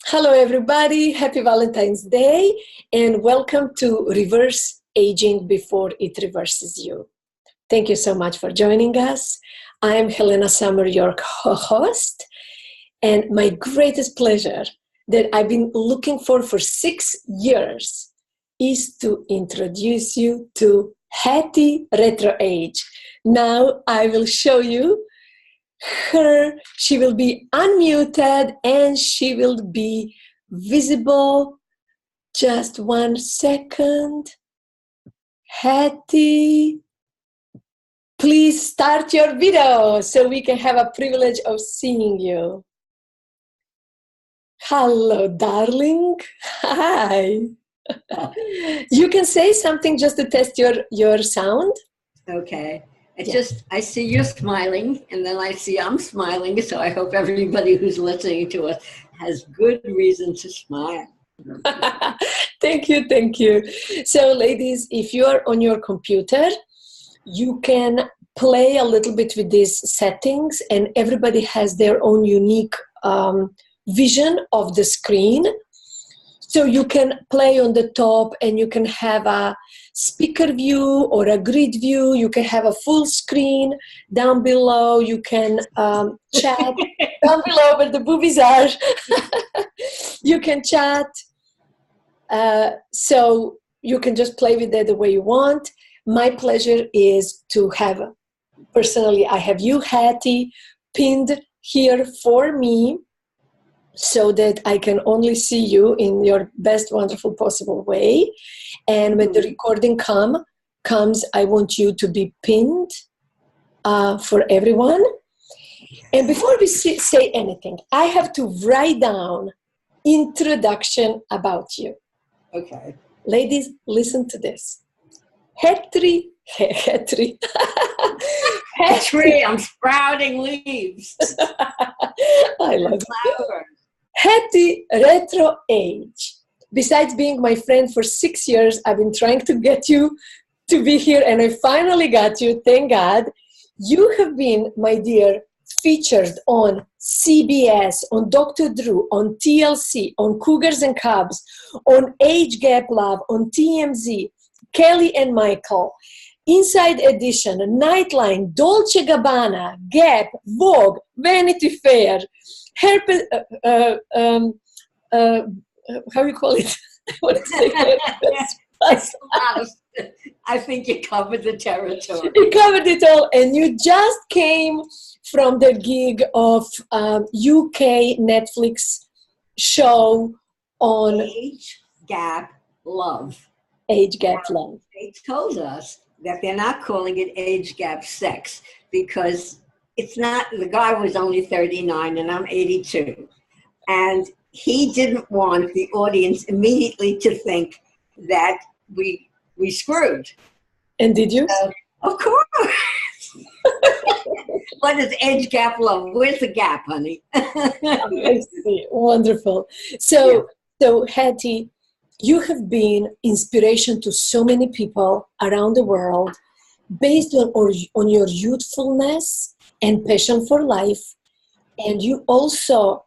Hello, everybody. Happy Valentine's Day, and welcome to Reverse Aging Before It Reverses You. Thank you so much for joining us. I'm Helena Summer, your host, and my greatest pleasure that I've been looking for 6 years is to introduce you to Hattie RetroAge. Now I will show you her. She will be unmuted and she will be visible. Just 1 second. Hattie, please start your video so we can have a privilege of seeing you. Hello, darling. Hi. You can say something just to test your sound. Okay. I see you're smiling, and then I see I'm smiling, so I hope everybody who's listening to us has good reason to smile. Thank you. So, ladies, if you are on your computer, you can play a little bit with these settings, and everybody has their own unique vision of the screen. So you can play on the top and you can have a speaker view or a grid view. You can have a full screen. Down below, you can chat. Down below where the boobies are, you can chat. So you can just play with it the way you want. My pleasure is to have, personally, I have you, Hattie, pinned here for me, so that I can only see you in your best wonderful possible way. And when the recording comes, I want you to be pinned for everyone. And before we say anything, I have to write down introduction about you. Okay. Ladies, listen to this. Hattie. Hattie, I'm sprouting leaves. I love it. Hattie RetroAge. Besides being my friend for 6 years, I've been trying to get you to be here, and I finally got you. Thank God. You have been, my dear, featured on CBS, on Dr. Drew, on TLC, on Cougars and Cubs, on Age Gap Love, on TMZ, Kelly and Michael, Inside Edition, Nightline, Dolce Gabbana, Gap, Vogue, Vanity Fair, how you call it? I think you covered the territory. You covered it all, and you just came from the gig of UK Netflix show on Age Gap Love. Age Gap Love. They told us that they're not calling it Age Gap Sex because it's not, the guy was only 39 and I'm 82. And he didn't want the audience immediately to think that we screwed. And did you? Of course. What is Age Gap Love? Where's the gap, honey? I see. Wonderful. So Hattie, you have been inspiration to so many people around the world based on your youthfulness and passion for life. And you also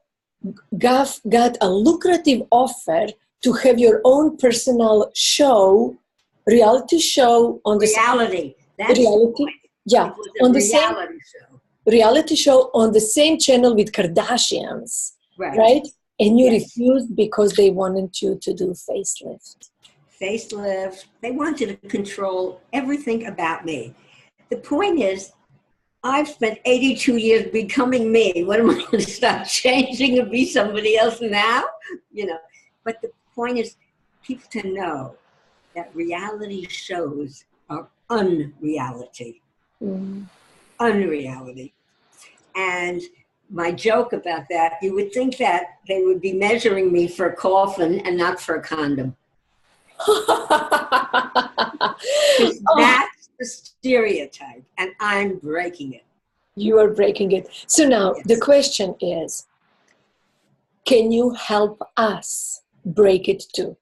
got a lucrative offer to have your own personal show, reality show on the reality. That's reality. Yeah, on the same reality show on the same channel with Kardashians, right? And you refused because they wanted you to do facelift. They wanted to control everything about me. The point is, I've spent 82 years becoming me. What am I going to stop changing and be somebody else now? But the point is, people to know that reality shows are unreality. Unreality. And my joke about that, you would think that they would be measuring me for a coffin and not for a condom. That's the stereotype, and I'm breaking it. You are breaking it. So now the question is, can you help us break it too?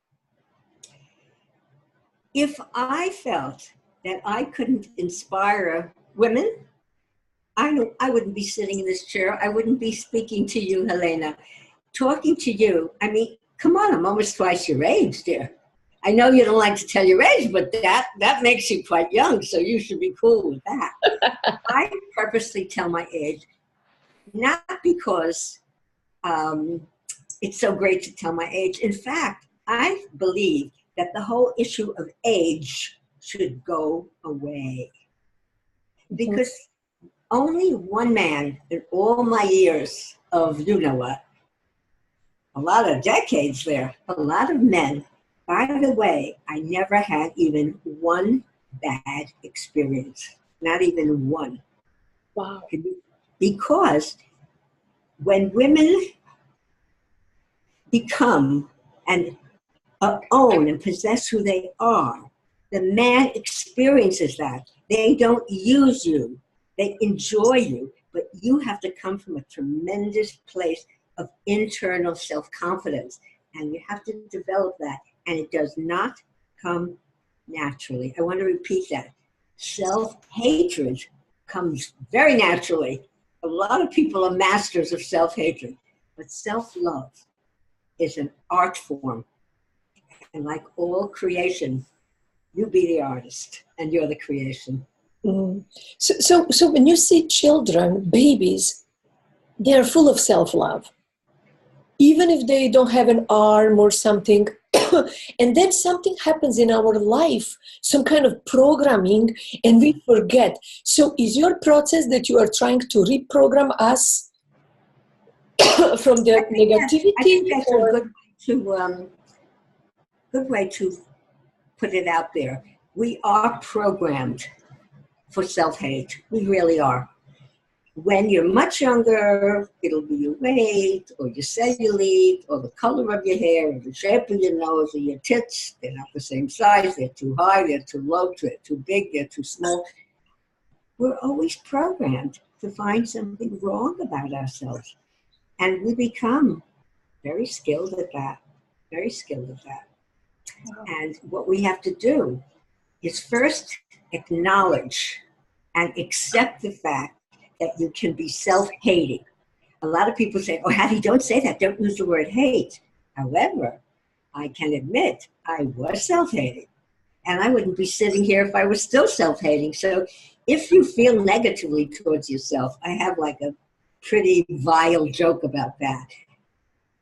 If I felt that I couldn't inspire women, I wouldn't be sitting in this chair. I wouldn't be speaking to you, Helena. talking to you, I mean, come on, I'm almost twice your age, dear. I know you don't like to tell your age, but that makes you quite young, so you should be cool with that. I purposely tell my age, not because it's so great to tell my age. In fact, I believe that the whole issue of age should go away. Because only one man in all my years of you-know-what, a lot of decades there, a lot of men. By the way, I never had even one bad experience, not even one. Wow. Because when women become and own and possess who they are, the man experiences that. They don't use you, they enjoy you, but you have to come from a tremendous place of internal self-confidence, and you have to develop that, and it does not come naturally. I want to repeat that. Self-hatred comes very naturally. A lot of people are masters of self-hatred, but self-love is an art form. And like all creation, you be the artist and you're the creation. Mm. So when you see children, babies, they're full of self-love. Even if they don't have an arm or something, and then something happens in our life, some kind of programming, and we forget. So is your process that you are trying to reprogram us from the negativity? I think that's a good way to put it out there. We are programmed for self-hate. We really are. When you're much younger, it'll be your weight or your cellulite or the color of your hair or the shape of your nose or your tits. They're not the same size. They're too high. They're too low. They're too big. They're too small. We're always programmed to find something wrong about ourselves. And we become very skilled at that. Very skilled at that. And what we have to do is first acknowledge and accept the fact that you can be self-hating. A lot of people say, oh, Hattie, don't say that. Don't use the word hate. However, I can admit I was self-hating. And I wouldn't be sitting here if I was still self-hating. So if you feel negatively towards yourself, I have like a pretty vile joke about that.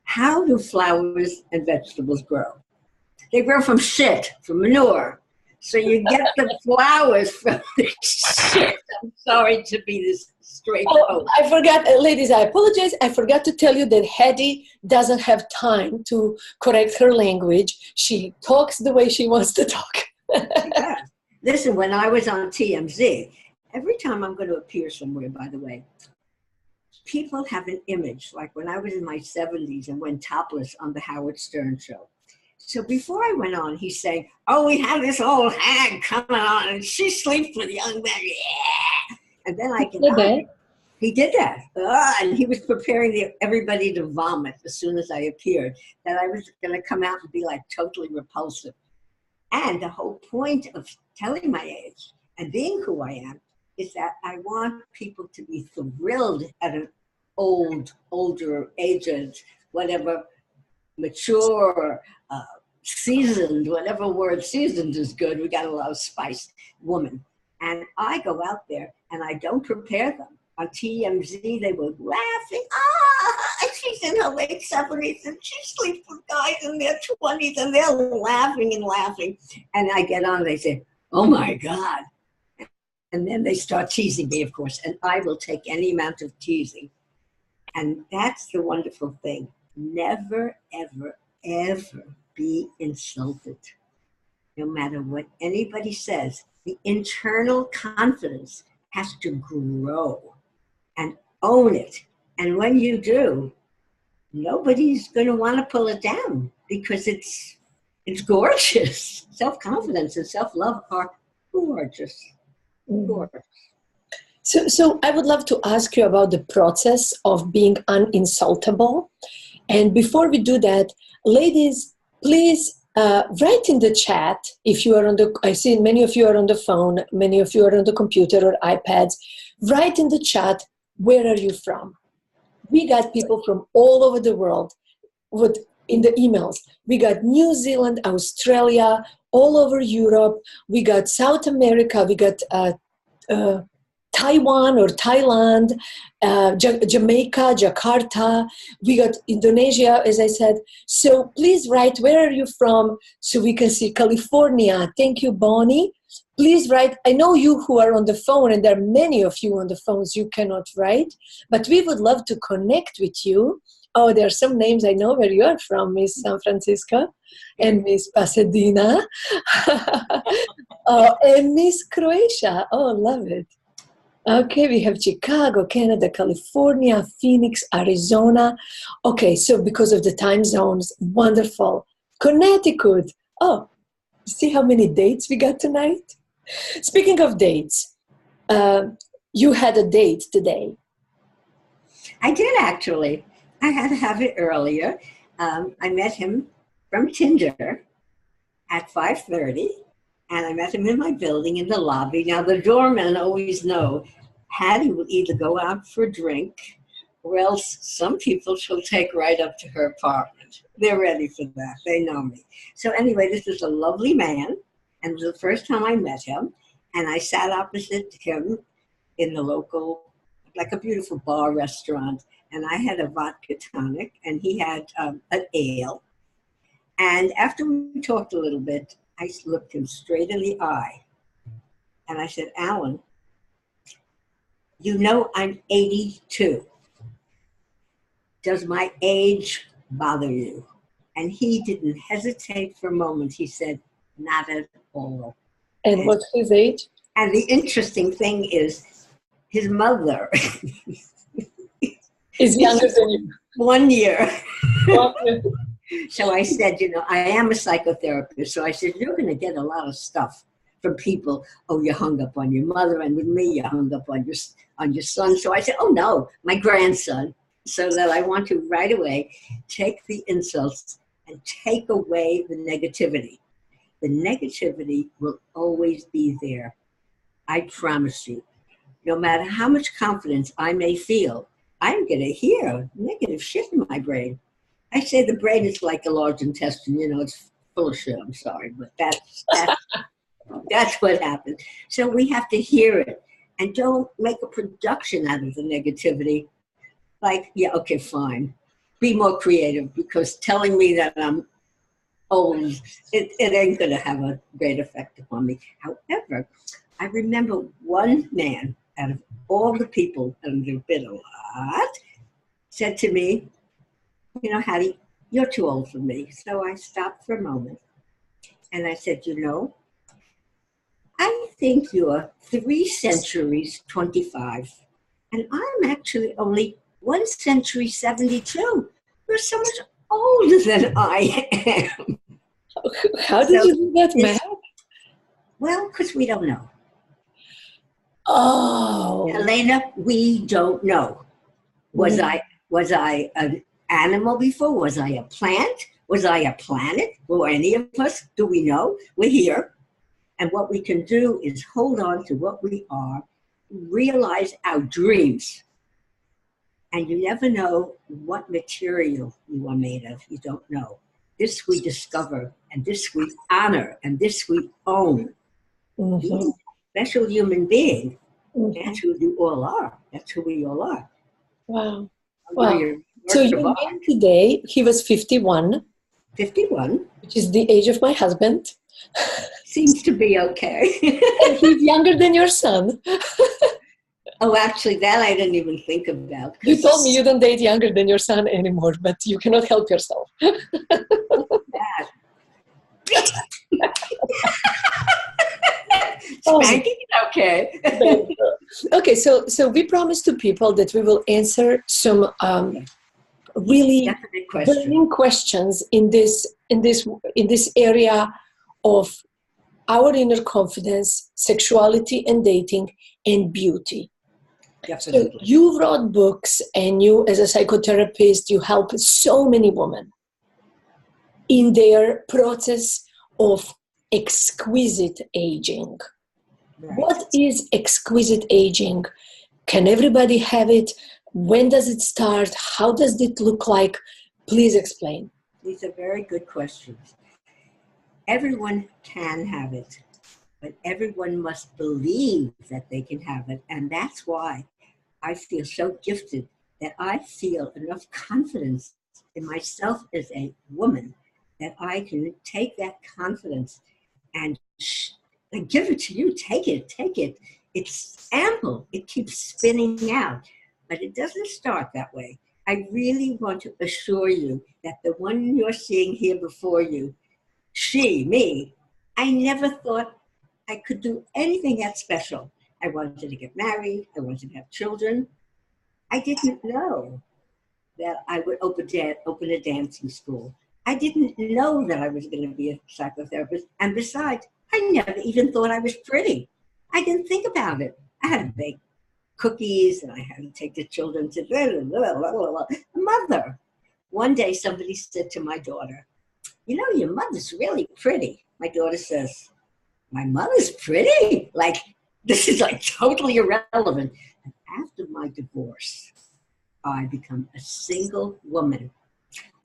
How do flowers and vegetables grow? They grow from shit, from manure. So you get the flowers from the shit. I'm sorry to be this straight. Oh, I forgot, ladies, I apologize. I forgot to tell you that Hattie doesn't have time to correct her language. She talks the way she wants to talk. Yeah. Listen, when I was on TMZ, every time I'm going to appear somewhere, by the way, people have an image. Like when I was in my 70s and went topless on the Howard Stern show. So before I went on, he's saying, oh, we have this old hag coming on and she sleeps with young men. Yeah. And then I get on. He did that. And he was preparing everybody to vomit as soon as I appeared, that I was going to come out and be like totally repulsive. And the whole point of telling my age and being who I am is that I want people to be thrilled at an older, aged, whatever, mature, seasoned, whatever word, seasoned is good. We got a lot of spice, woman. And I go out there and I don't prepare them. On TMZ, they were laughing. She's in her late 70s and she sleeps with guys in their 20s and they're laughing and laughing. And I get on and they say, oh my God. And then they start teasing me, of course, and I will take any amount of teasing. And that's the wonderful thing. Never, ever, ever be insulted. No matter what anybody says, the internal confidence has to grow and own it. And when you do, nobody's going to want to pull it down because it's gorgeous. Self-confidence and self-love are gorgeous. Gorgeous. So I would love to ask you about the process of being uninsultable. And before we do that, ladies, please write in the chat if you are on the, I see many of you are on the phone, many of you are on the computer or iPads. Write in the chat, where are you from? We got people from all over the world in the emails. We got New Zealand, Australia, all over Europe. We got South America. We got Taiwan or Thailand, Jamaica, Jakarta. We got Indonesia, as I said. So please write, where are you from? So we can see California. Thank you, Bonnie. Please write. I know you who are on the phone, and there are many of you on the phones, you cannot write, but we would love to connect with you. Oh, there are some names I know where you are from, Miss San Francisco and Miss Pasadena and Miss Croatia. Oh, love it. Okay, we have Chicago, Canada, California, Phoenix, Arizona. Okay, so because of the time zones, wonderful. Connecticut. Oh, see how many dates we got tonight? Speaking of dates, you had a date today. I did, actually. I had to have it earlier. I met him from Tinder at 5:30, and I met him in my building in the lobby. Now, the doormen always know Hattie will either go out for a drink, or else some people she'll take right up to her apartment. They're ready for that. They know me. So anyway, this is a lovely man, and it was the first time I met him, and I sat opposite him in the local, like a beautiful bar restaurant, and I had a vodka tonic, and he had an ale. And after we talked a little bit, I looked him straight in the eye, and I said, Alan, you know I'm 82. Does my age bother you? And he didn't hesitate for a moment. He said, not at all. And what's his age? And the interesting thing is, his mother is younger than you. 1 year. So I said, I am a psychotherapist. So I said, you're going to get a lot of stuff from people. Oh, you hung up on your mother, and with me, you hung up on your son. So I said, oh no, my grandson. So that I want to right away take the insults and take away the negativity. The negativity will always be there. I promise you. No matter how much confidence I may feel, I'm going to hear negative shit in my brain. I say the brain is like the large intestine. It's full of shit. I'm sorry, but that's what happens. So we have to hear it, and don't make a production out of the negativity. Like, yeah, okay, fine. Be more creative, because telling me that I'm old, it ain't going to have a great effect upon me. However, I remember one man out of all the people, and there've been a lot, said to me, Hattie, you're too old for me. So I stopped for a moment, and I said, I think you're 3 centuries 25, and I'm actually only 1 century 72. You're so much older than I am. How did you do that, math? Well, because we don't know. Oh, Helena, we don't know. Was I an animal before? Was I a plant? Was I a planet? Were any of us? Do we know? We're here. And what we can do is hold on to what we are, realize our dreams. And you never know what material you are made of. You don't know. This we discover, and this we honor, and this we own. Mm-hmm. You're a special human being. Mm-hmm. That's who you all are. That's who we all are. Wow. Wow. So your man today, he was 51. 51. Which is the age of my husband. Seems to be okay. And he's younger than your son. Oh, actually, that I didn't even think about. You told me you don't date younger than your son anymore, but you cannot help yourself. Spanking? Okay. Okay, so we promised to people that we will answer some really burning questions in this area of our inner confidence, sexuality and dating, and beauty. Definitely. So you wrote books, and you, as a psychotherapist, you help so many women in their process of exquisite aging. Right. What is exquisite aging? Can everybody have it? When does it start? How does it look like? Please explain. These are very good questions. Everyone can have it, but everyone must believe that they can have it. And that's why I feel so gifted that I feel enough confidence in myself as a woman that I can take that confidence and give it to you. Take it. It's ample. It keeps spinning out, but it doesn't start that way. I really want to assure you that the one you're seeing here before you, she, me, I never thought I could do anything that special. I wanted to get married. I wanted to have children. I didn't know that I would open a dancing school. I didn't know that I was going to be a psychotherapist. And besides, I never even thought I was pretty. I didn't think about it. I had to bake cookies and I had to take the children to mother. One day somebody said to my daughter, you know, your mother's really pretty. My daughter says, my mother's pretty? Like, this is like totally irrelevant. And after my divorce, I become a single woman.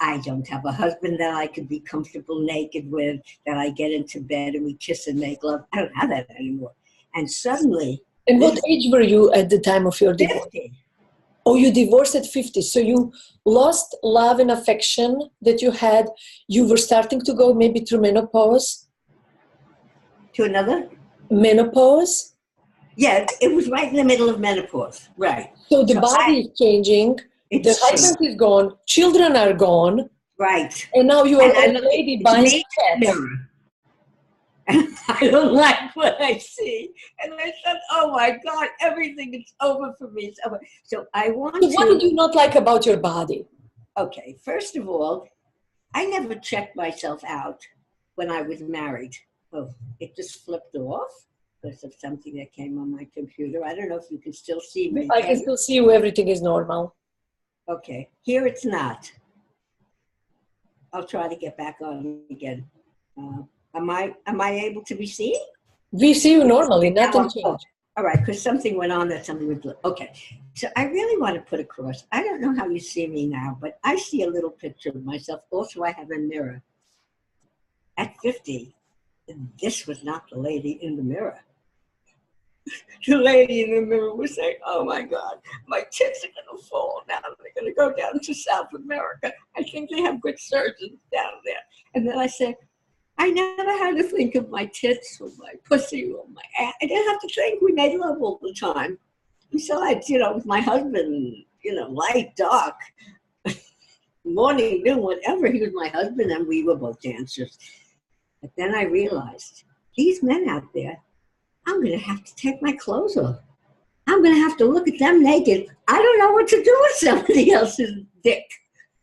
I don't have a husband that I could be comfortable naked with, that I get into bed and we kiss and make love. I don't have that anymore. And suddenly... And what age were you at the time of your divorce? 50. Oh, you divorced at 50. So you lost love and affection that you had. You were starting to go maybe through menopause. To another? Menopause? Yeah, it was right in the middle of menopause. Right. So the body is changing. The husband is gone. Children are gone. Right. And now you are a lady buying pets. And I don't like what I see. And I said, oh my God, everything is over for me. It's over. So I want to... What did you not like about your body? Okay, first of all, I never checked myself out when I was married. Oh, it just flipped off because of something that came on my computer. I don't know if you can still see me. I can still see you. Everything is normal. Okay, here it's not. I'll try to get back on again. Am I able to be seen? We see you normally, nothing changed. All right, because something went on that something would. Okay, so I really want to put across. I don't know how you see me now, but I see a little picture of myself. Also, I have a mirror. At 50, this was not the lady in the mirror. The lady in the mirror was saying, oh my God, my tits are going to fall down. They're going to go down to South America. I think they have good surgeons down there. And then I said, I never had to think of my tits or my pussy or my ass. I didn't have to think. We made love all the time. Besides, you know, with my husband, you know, light, dark, morning, noon, whatever, he was my husband and we were both dancers. But then I realized, these men out there, I'm going to have to take my clothes off. I'm going to have to look at them naked. I don't know what to do with somebody else's dick.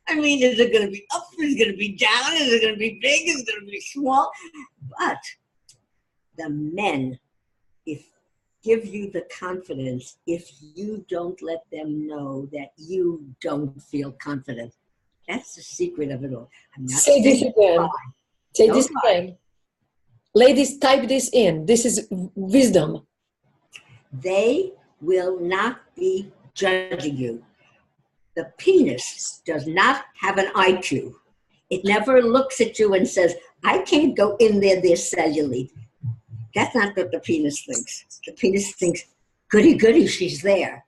I mean, is it going to be up? Is it going to be down? Is it going to be big? Is it going to be small? But the men, give you the confidence if you don't let them know that you don't feel confident. That's the secret of it all. I'm not Say this again. Say Don't this lie. again. Ladies, type this in. This is wisdom. They will not be judging you. The penis does not have an IQ. It never looks at you and says, I can't go in there, there's cellulite. That's not what the penis thinks. The penis thinks, goody, goody, she's there.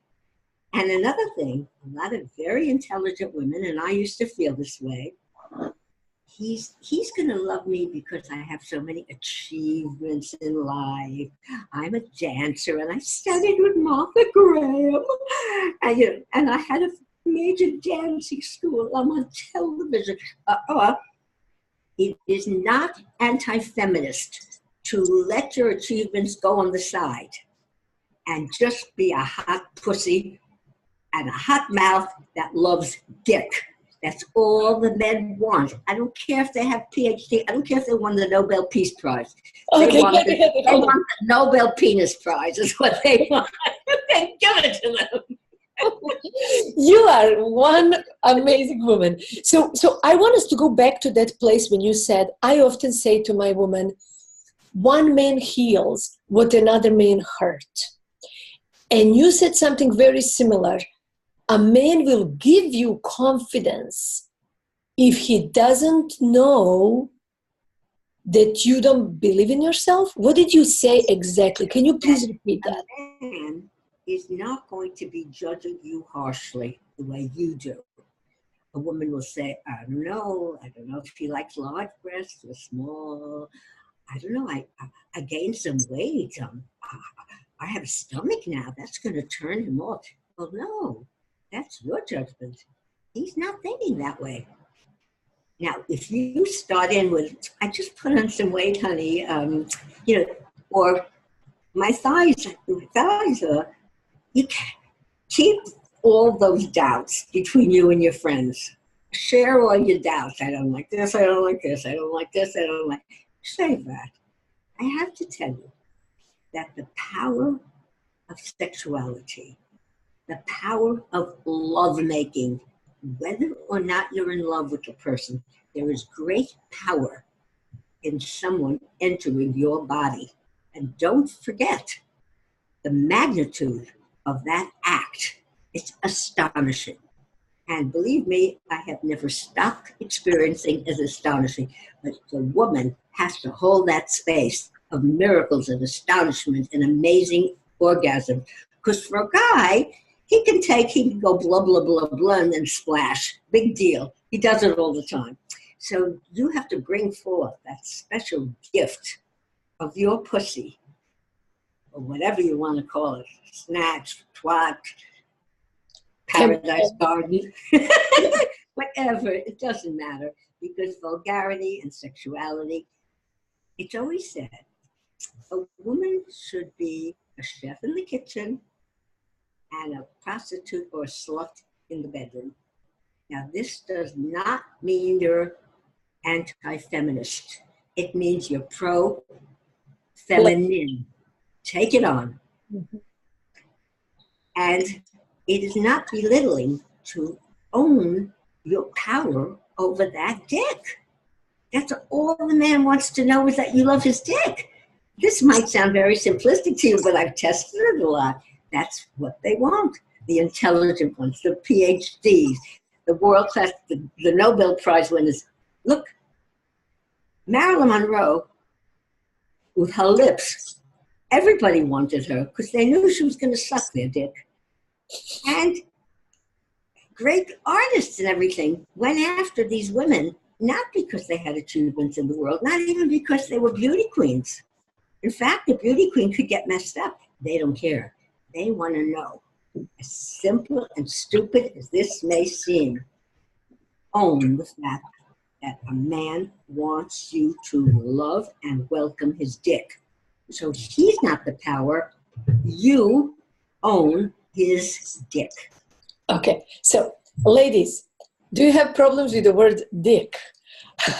And another thing, a lot of very intelligent women, and I used to feel this way, he's going to love me because I have so many achievements in life. I'm a dancer, and I studied with Martha Graham. And, you know, and I had a major dancing school. I'm on television. It is not anti-feminist to let your achievements go on the side and just be a hot pussy and a hot mouth that loves dick. That's all the men want. I don't care if they have PhD. I don't care if they won the Nobel Peace Prize. They want the Nobel Penis Prize is what they want. They give it to them. You are one amazing woman. So I want us to go back to that place when you said, I often say to my woman, one man heals what another man hurt. And you said something very similar. a man will give you confidence if he doesn't know that you don't believe in yourself? What did you say exactly? Can you please repeat that? A man is not going to be judging you harshly the way you do. A woman will say, I don't know if she likes large breasts or small. I don't know, I gained some weight. I have a stomach now. That's going to turn him off. Well, no, that's your judgment. He's not thinking that way. Now, if you start in with, I just put on some weight, honey, or my thighs are, you can't keep all those doubts between you and your friends. Share all your doubts. I don't like this, I don't like this, I don't like this, I don't like. Save that. I have to tell you that the power of sexuality, the power of lovemaking, whether or not you're in love with the person, there is great power in someone entering your body. And don't forget the magnitude of that act. It's astonishing. And believe me, I have never stopped experiencing as astonishing. But the woman has to hold that space of miracles and astonishment and amazing orgasm. Because for a guy, he can go blah, blah, blah, blah, and then splash. Big deal. He does it all the time. So you have to bring forth that special gift of your pussy, or whatever you want to call it, snatch, twat, paradise garden, whatever, it doesn't matter, because vulgarity and sexuality, it's always said, a woman should be a chef in the kitchen and a prostitute or a slut in the bedroom. Now, this does not mean you're anti-feminist. It means you're pro-feminine. Take it on. Mm-hmm. And it is not belittling to own your power over that dick. That's all the man wants to know, is that you love his dick. This might sound very simplistic to you, but I've tested it a lot. That's what they want. The intelligent ones, the PhDs, the world class, the Nobel Prize winners. Look, Marilyn Monroe, with her lips, everybody wanted her because they knew she was going to suck their dick. And great artists and everything went after these women, not because they had achievements in the world, not even because they were beauty queens. In fact, a beauty queen could get messed up. They don't care. They want to know. As simple and stupid as this may seem, own the fact that a man wants you to love and welcome his dick. So he's not the power. You own his dick. Okay, so ladies, do you have problems with the word dick? So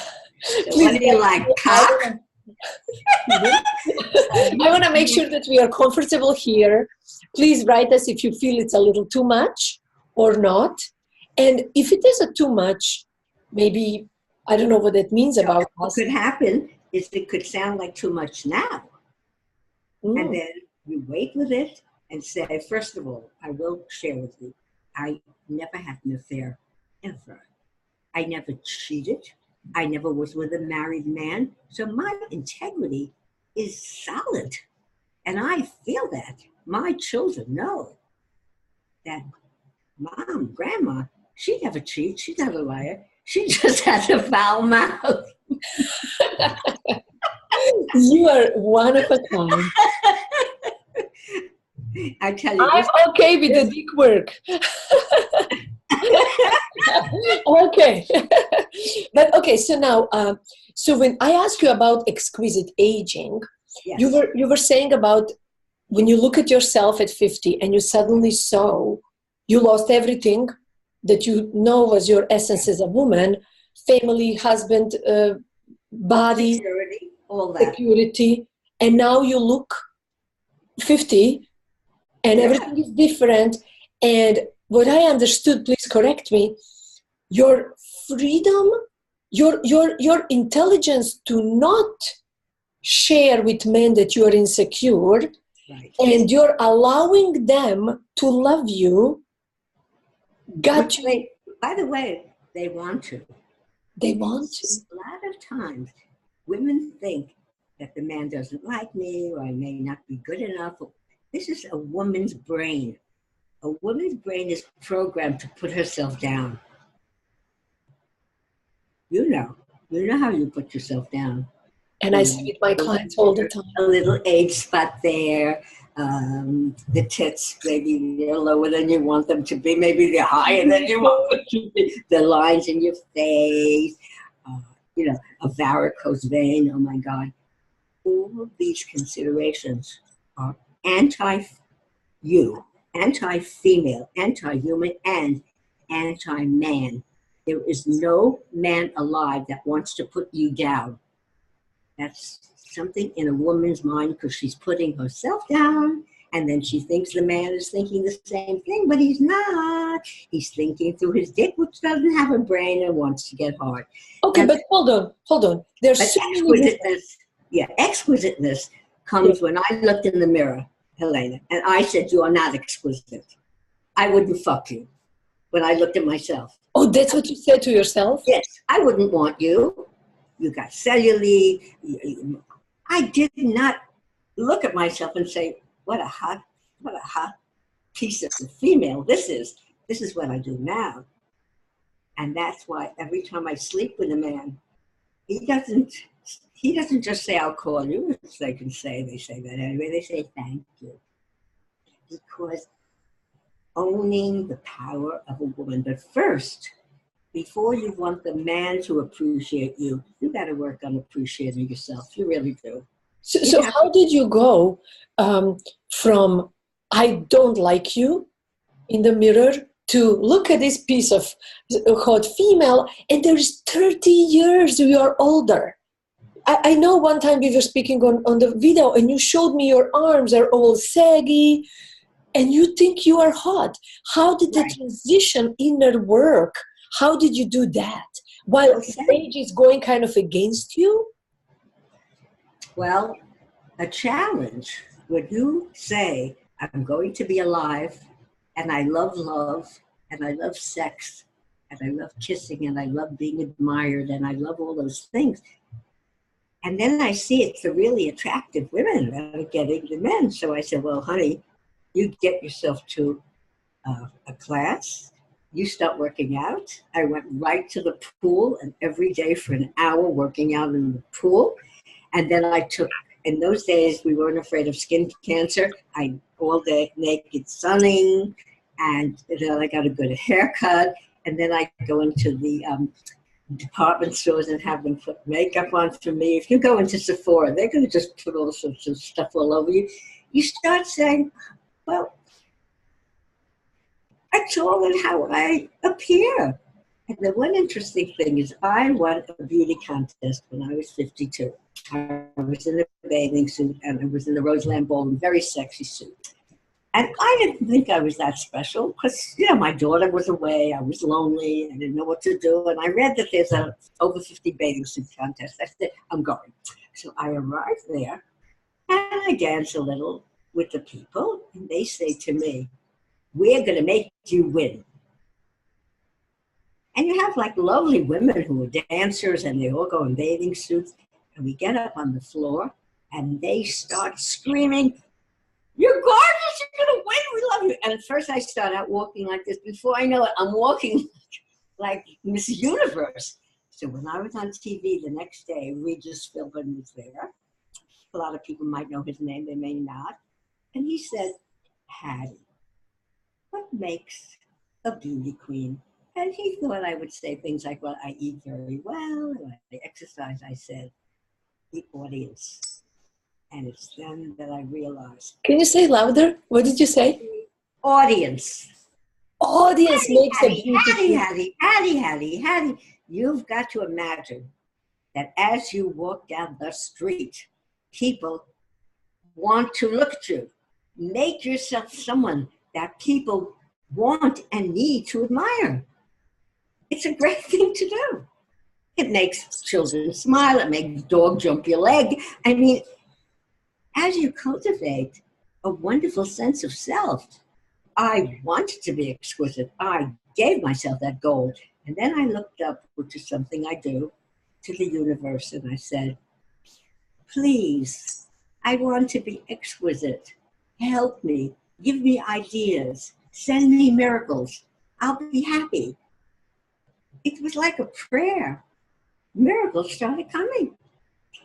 what do you like, cock? I want to make sure that we are comfortable here. Please write us if you feel it's a little too much or not. And if it is a too much, maybe, I don't know what that means about us. What could happen is it could sound like too much now. And then you wait with it and say, first of all, I will share with you, I never had an affair, ever. I never cheated. I never was with a married man. So my integrity is solid. And I feel that. My children know that mom, grandma, she never cheats. She's not a liar. She just has a foul mouth. You are one of a kind. I tell you, I'm okay with the dick work. Okay. But okay, so now, so when I ask you about exquisite aging, yes. you were saying about when you look at yourself at 50 and you suddenly saw you lost everything that you know was your essence as a woman, family, husband, body, security, all that. Security, and now you look 50 and everything is different. And what I understood, please correct me, your freedom, your intelligence to not share with men that you are insecure, right. And you're allowing them to love you Got you. By the way, they want to. They want to. A lot of times, women think that the man doesn't like me or I may not be good enough. This is a woman's brain. A woman's brain is programmed to put herself down. You know how you put yourself down. And I see with my clients all the time. A little age spot there. The tits, maybe they're lower than you want them to be. Maybe they're higher than you want them to be. The lines in your face. A varicose vein. Oh my God. All of these considerations are anti-you, anti-female, anti-human, and anti-man. There is no man alive that wants to put you down. That's something in a woman's mind because she's putting herself down, and then she thinks the man is thinking the same thing, but he's not. He's thinking through his dick, which doesn't have a brain and wants to get hard. Okay, but hold on. There's so exquisiteness. Exquisiteness comes when I looked in the mirror, Helena, and I said, "You are not exquisite. I wouldn't fuck you." When I looked at myself. Oh, that's what you said to yourself? Yes, I wouldn't want you. You got cellulite. I did not look at myself and say, what a hot piece of the female this is. This is what I do now. And that's why every time I sleep with a man, he doesn't just say, I'll call you, which they say that anyway. They say, thank you. Because owning the power of a woman. But first, before you want the man to appreciate you, you got to work on appreciating yourself. You really do. So how did you go from I don't like you in the mirror to look at this piece of hot female, and there is 30 years you are older? I know one time we were speaking on the video and you showed me your arms are all saggy and you think you are hot. How did the transition inner work? How did you do that? While age is going kind of against you? Well, a challenge. When you say, I'm going to be alive, and I love love, and I love sex, and I love kissing, and I love being admired, and I love all those things. And then I see it's the really attractive women that are getting the men. So I said, well, honey, you get yourself to a class. You start working out. I went right to the pool, and every day for an hour working out in the pool. And then I took, in those days, we weren't afraid of skin cancer. I all day naked sunning, and then I got a good haircut. And then I go into the department stores and have them put makeup on for me. If you go into Sephora, they're going to just put all sorts of stuff all over you. You start saying, well, it's all in how I appear. And the one interesting thing is I won a beauty contest when I was 52. I was in a bathing suit and I was in the Roseland Ballroom, very sexy suit. And I didn't think I was that special because, my daughter was away. I was lonely. I didn't know what to do. And I read that there's a over 50 bathing suit contest. I said, I'm going. So I arrived there and I dance a little with the people. And they say to me, we're going to make you win. And you have like lovely women who are dancers and they all go in bathing suits. And we get up on the floor and they start screaming, you're gorgeous, you're going to win, we love you. And at first I start out walking like this. Before I know it, I'm walking like Miss Universe. So when I was on TV the next day, Regis Philbin was there. A lot of people might know his name, they may not. And he said, Hattie, what makes a beauty queen? And he thought I would say things like, well, I eat very well, and I exercise. I said, the audience. And it's then that I realized. Can you say louder? What did you say? Audience. Audience makes a beauty. Hattie. You've got to imagine that as you walk down the street, people want to look at you. Make yourself someone that people want and need to admire. It's a great thing to do. It makes children smile. It makes dog jump your leg. I mean, as you cultivate a wonderful sense of self, I wanted to be exquisite. I gave myself that goal. And then I looked up, which is something I do, to the universe, and I said, please, I want to be exquisite. Help me. Give me ideas. Send me miracles. I'll be happy. It was like a prayer. Miracles started coming.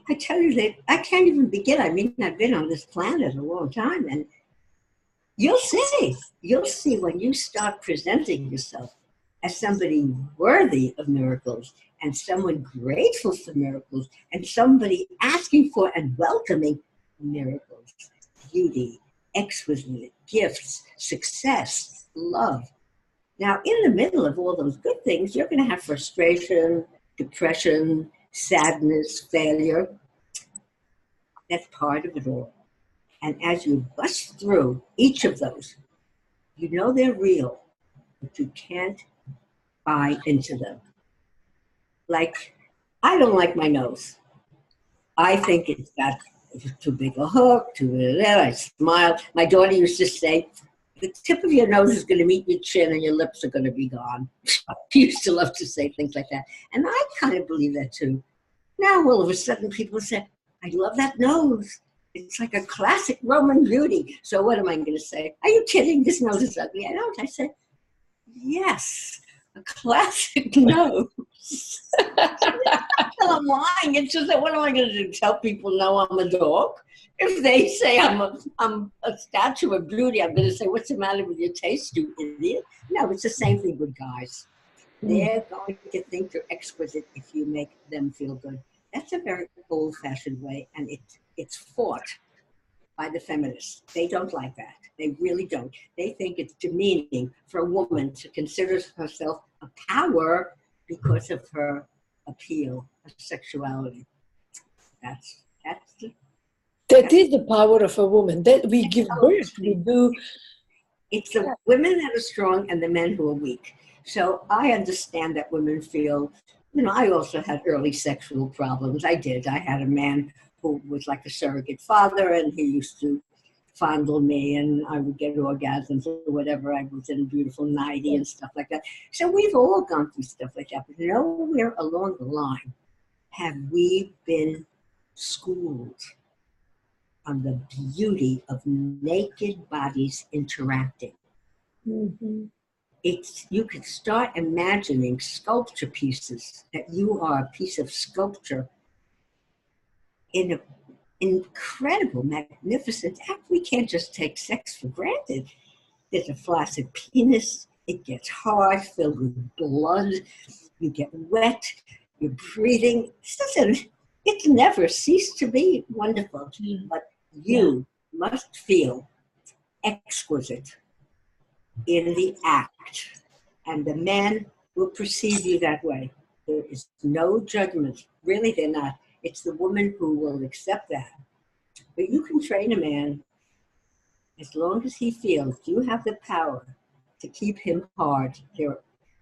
I tell you that I can't even begin. I mean, I've been on this planet a long time, and you'll see when you start presenting yourself as somebody worthy of miracles and someone grateful for miracles and somebody asking for and welcoming miracles, beauty, exquisite gifts, success, love. Now, in the middle of all those good things, you're going to have frustration, depression, sadness, failure. That's part of it all. And as you bust through each of those, you know they're real, but you can't buy into them. Like, I don't like my nose. I think it's got too big a hook, I smile. My daughter used to say, the tip of your nose is going to meet your chin and your lips are going to be gone. She used to love to say things like that. And I kind of believe that too. Now, all of a sudden, people say, I love that nose. It's like a classic Roman beauty. So what am I going to say? Are you kidding? This nose is ugly. I don't. I said, yes, a classic nose. I'm lying. It's just that what am I going to do? Tell people no, I'm a dog? If they say I'm a statue of beauty, I'm going to say, what's the matter with your taste, you idiot? No, it's the same thing with guys. They're going to think you're exquisite if you make them feel good. That's a very old-fashioned way, and it's fought by the feminists. They don't like that. They really don't. They think it's demeaning for a woman to consider herself a power because of her appeal, her sexuality. That is the power of a woman, that we give birth, we do. It's the women that are strong and the men who are weak. So I understand that women feel, I also had early sexual problems. I did. I had a man who was like a surrogate father, and he used to fondle me, and I would get orgasms or whatever. I was in a beautiful nightie and stuff like that. So we've all gone through stuff like that. But nowhere along the line have we been schooled on the beauty of naked bodies interacting. Mm-hmm. You could start imagining sculpture pieces, that you are a piece of sculpture in an incredible, magnificent act. We can't just take sex for granted. There's a flaccid penis. It gets hard, filled with blood. You get wet. You're breathing. It's never ceased to be wonderful. But you must feel exquisite in the act, and the man will perceive you that way. There is no judgment. Really, they're not. It's the woman who will accept that. But you can train a man as long as he feels you have the power to keep him hard.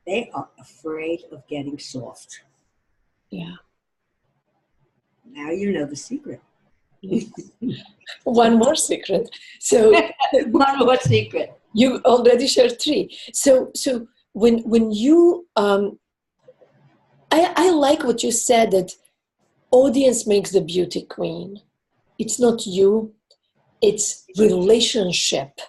They are afraid of getting soft. Yeah. Now you know the secret. One more secret. So one more secret. You already shared 3. So when you I like what you said, that audience makes the beauty queen. It's not you, it's relationship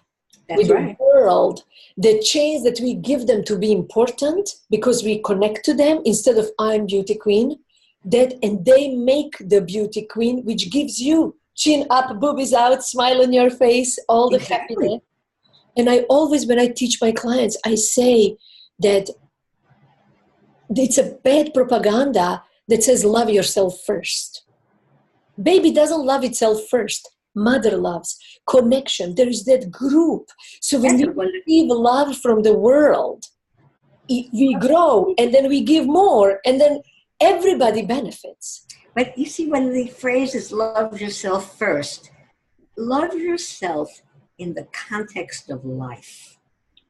with the world. The chance that we give them to be important because we connect to them instead of I'm beauty queen. And they make the beauty queen, which gives you chin up, boobies out, smile on your face, all the happiness. And I always, when I teach my clients, I say that it's a bad propaganda that says love yourself first. Baby doesn't love itself first. Mother loves. Connection. There is that group. So when we receive love from the world, we grow, and then we give more, and then everybody benefits. But you see, when the phrase is love yourself first, love yourself in the context of life.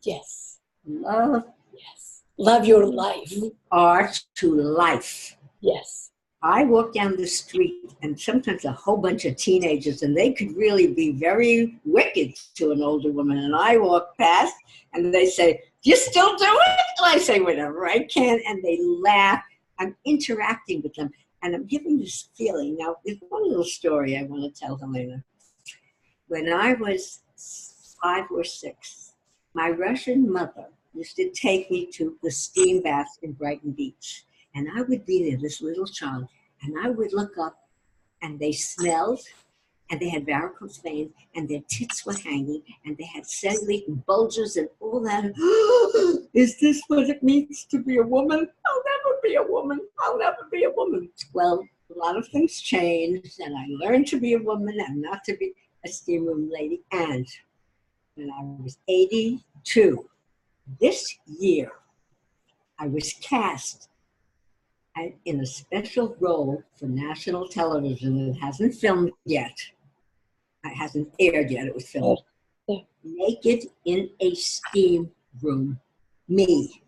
Yes. Love. Yes. Love your life. You are to life. Yes. I walk down the street and sometimes a whole bunch of teenagers, and they could really be very wicked to an older woman. And I walk past and they say, "You still do it?" And I say, "Whatever I can." And they laugh. I'm interacting with them and I'm giving this feeling. Now, there's one little story I want to tell Helena. When I was 5 or 6, my Russian mother used to take me to the steam bath in Brighton Beach. And I would be there, this little child, and I would look up, and they smelled, and they had varicose veins, and their tits were hanging, and they had cellulite and bulges and all that. Is this what it means to be a woman? I'll never be a woman. I'll never be a woman. Well, a lot of things changed, and I learned to be a woman and not to be a steam room lady. And when I was 82, this year, I was cast in a special role for national television. It hasn't filmed yet. It hasn't aired yet. It was filmed. Yeah. Naked in a steam room. Me.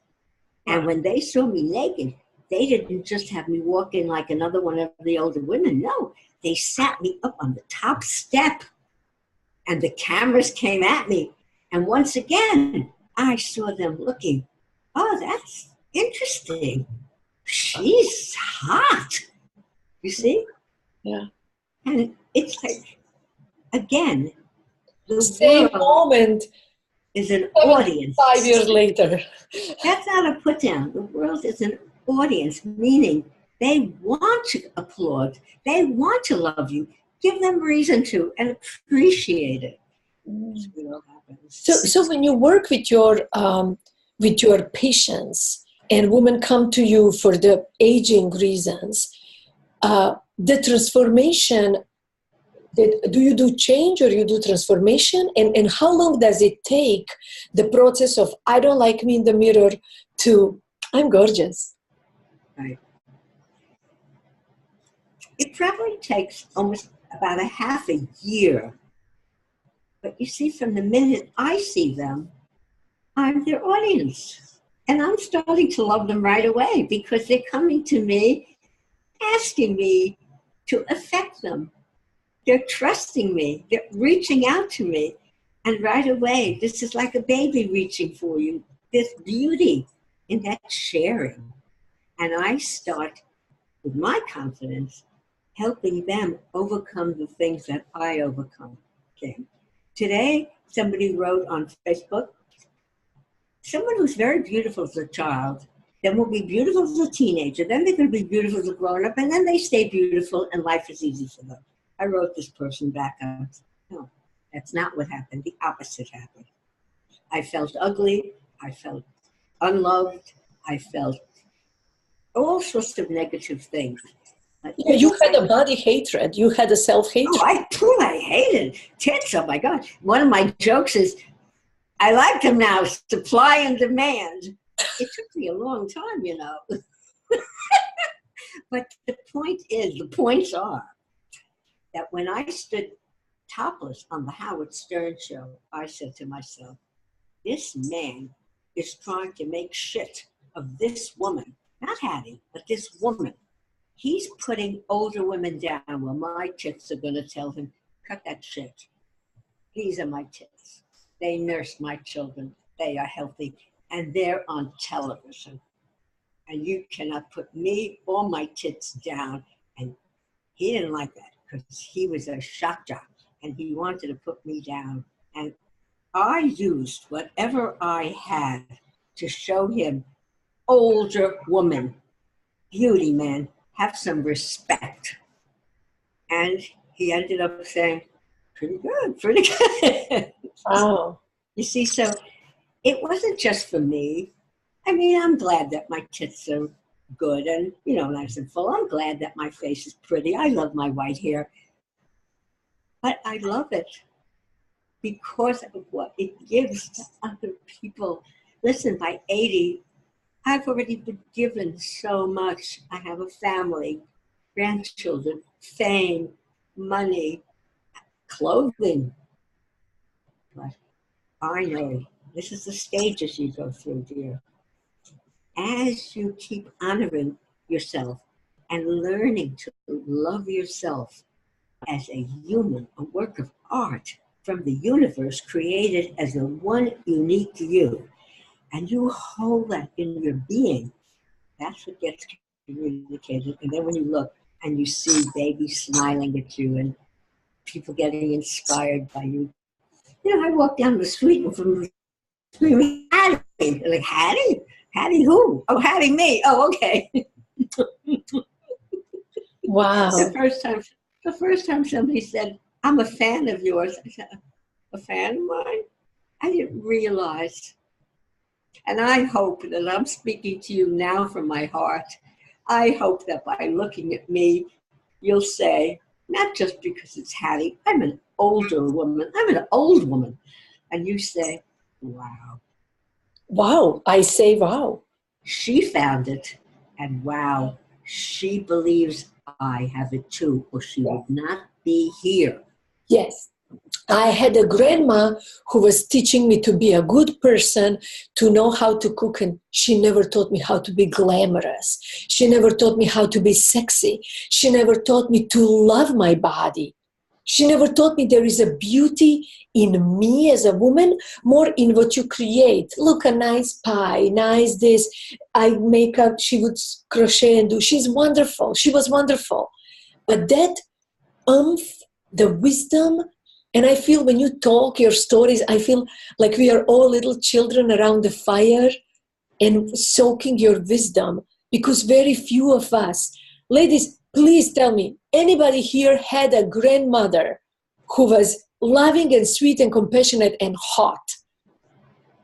And when they saw me naked, they didn't just have me walk in like another one of the older women. No, they sat me up on the top step and the cameras came at me. And once again, I saw them looking, "Oh, that's interesting. She's hot." You see? Yeah. And it's like, again, the same moment is an audience. 5 years later. That's not a put down. The world is an audience, meaning they want to applaud. They want to love you. Give them reason to and appreciate it. That's what happens. So when you work with your patients and women come to you for the aging reasons, the transformation, do you do change or you do transformation? And how long does it take, the process of "I don't like me in the mirror" to "I'm gorgeous"? Right. It probably takes almost about a half a year. But you see, from the minute I see them, I'm their audience. And I'm starting to love them right away because they're coming to me, asking me to affect them. They're trusting me. They're reaching out to me. And right away, this is like a baby reaching for you. There's beauty in that sharing. And I start with my confidence, helping them overcome the things that I overcome. Okay. Today, somebody wrote on Facebook, someone who's very beautiful as a child, then will be beautiful as a teenager, then they're going to be beautiful as a grown-up, and then they stay beautiful and life is easy for them. I wrote this person back up. No, that's not what happened. The opposite happened. I felt ugly. I felt unloved. I felt all sorts of negative things. Yeah, you had a body hatred. You had a self-hatred. Oh, I hated tits. Oh my God. One of my jokes is, I like them now, supply and demand. It took me a long time, you know. But the points are that when I stood topless on the Howard Stern show, I said to myself, this man is trying to make shit of this woman, not Hattie, but this woman. He's putting older women down. Well, my tits are going to tell him, cut that shit. These are my tits. They nurse my children. They are healthy. And they're on television. And you cannot put me or my tits down. And he didn't like that because he was a shock jock. And he wanted to put me down. And I used whatever I had to show him, older woman, beauty, man, have some respect. And he ended up saying, pretty good. Wow. You see, so it wasn't just for me. I mean, I'm glad that my tits are good and, you know, nice and full. I'm glad that my face is pretty. I love my white hair. But I love it because of what it gives to other people. Listen, by 80, I've already been given so much. I have a family, grandchildren, fame, money, clothing. But I know this is the stages you go through, dear. As you keep honoring yourself, and learning to love yourself as a human, a work of art from the universe created as a one unique you. And you hold that in your being. That's what gets communicated. And then when you look and you see babies smiling at you and people getting inspired by you. You know, I walk down the street and from screaming, Hattie. They're like, Hattie? Hattie who? Oh, Hattie me. Oh, okay. Wow. The first time somebody said, I'm a fan of yours, I said, a fan of mine? I didn't realize. And I hope that I'm speaking to you now from my heart. I hope that by looking at me, you'll say, not just because it's Hattie, I'm an older woman, I'm an old woman. And you say, wow. Wow, I say wow. She found it, and wow, she believes I have it too, or she would not be here. Yes. I had a grandma who was teaching me to be a good person, to know how to cook, and she never taught me how to be glamorous. She never taught me how to be sexy. She never taught me to love my body. She never taught me there is a beauty in me as a woman, more in what you create. Look, a nice pie, nice this. I make up, she would crochet and do. She's wonderful. She was wonderful. But that the wisdom, and I feel when you talk your stories, I feel like we are all little children around the fire and soaking your wisdom, because very few of us, ladies, please tell me, anybody here had a grandmother who was loving and sweet and compassionate and hot?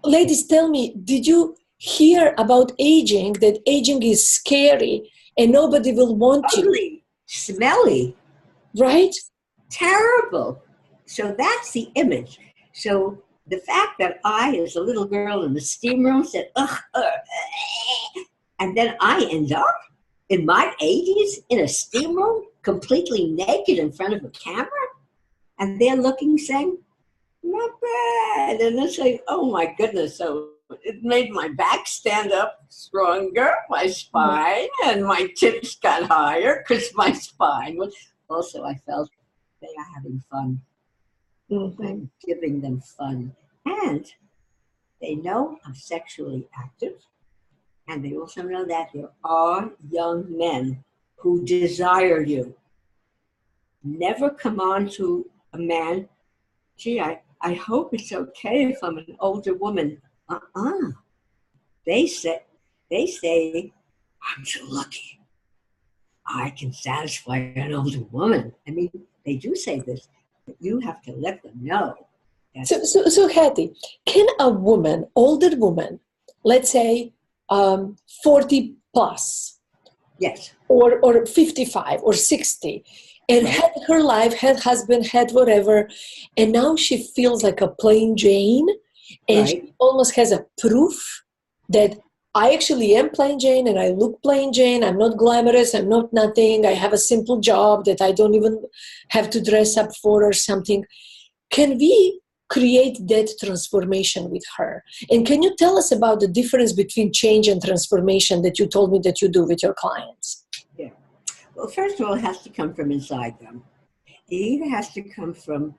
Ladies, tell me, did you hear about aging, that aging is scary and nobody will want you? Ugly, smelly. Right? Terrible. So that's the image. So the fact that I, as a little girl in the steam room, said, ugh, and then I end up in my 80s in a steam room, completely naked in front of a camera, and they're looking, saying, not bad. And it's like, oh my goodness. So it made my back stand up stronger, my spine, and my tips got higher because my spine was. Also, I felt they are having fun. Mm-hmm. I'm giving them fun. And they know I'm sexually active. And they also know that there are young men who desire you. Never come on to a man, gee, I hope it's okay if I'm an older woman. They say, I'm so lucky. I can satisfy an older woman. I mean, they do say this, but you have to let them know. So Hattie, can a woman, older woman, let's say 40 plus, yes, or 55 or 60, and right, had her life, had husband, had whatever, and now she feels like a plain Jane, and right, she almost has a proof that I actually am plain Jane and I look plain Jane. I'm not glamorous. I'm not nothing. I have a simple job that I don't even have to dress up for or something. Can we create that transformation with her? And can you tell us about the difference between change and transformation that you told me that you do with your clients? Yeah. Well, first of all, it has to come from inside them. It either has to come from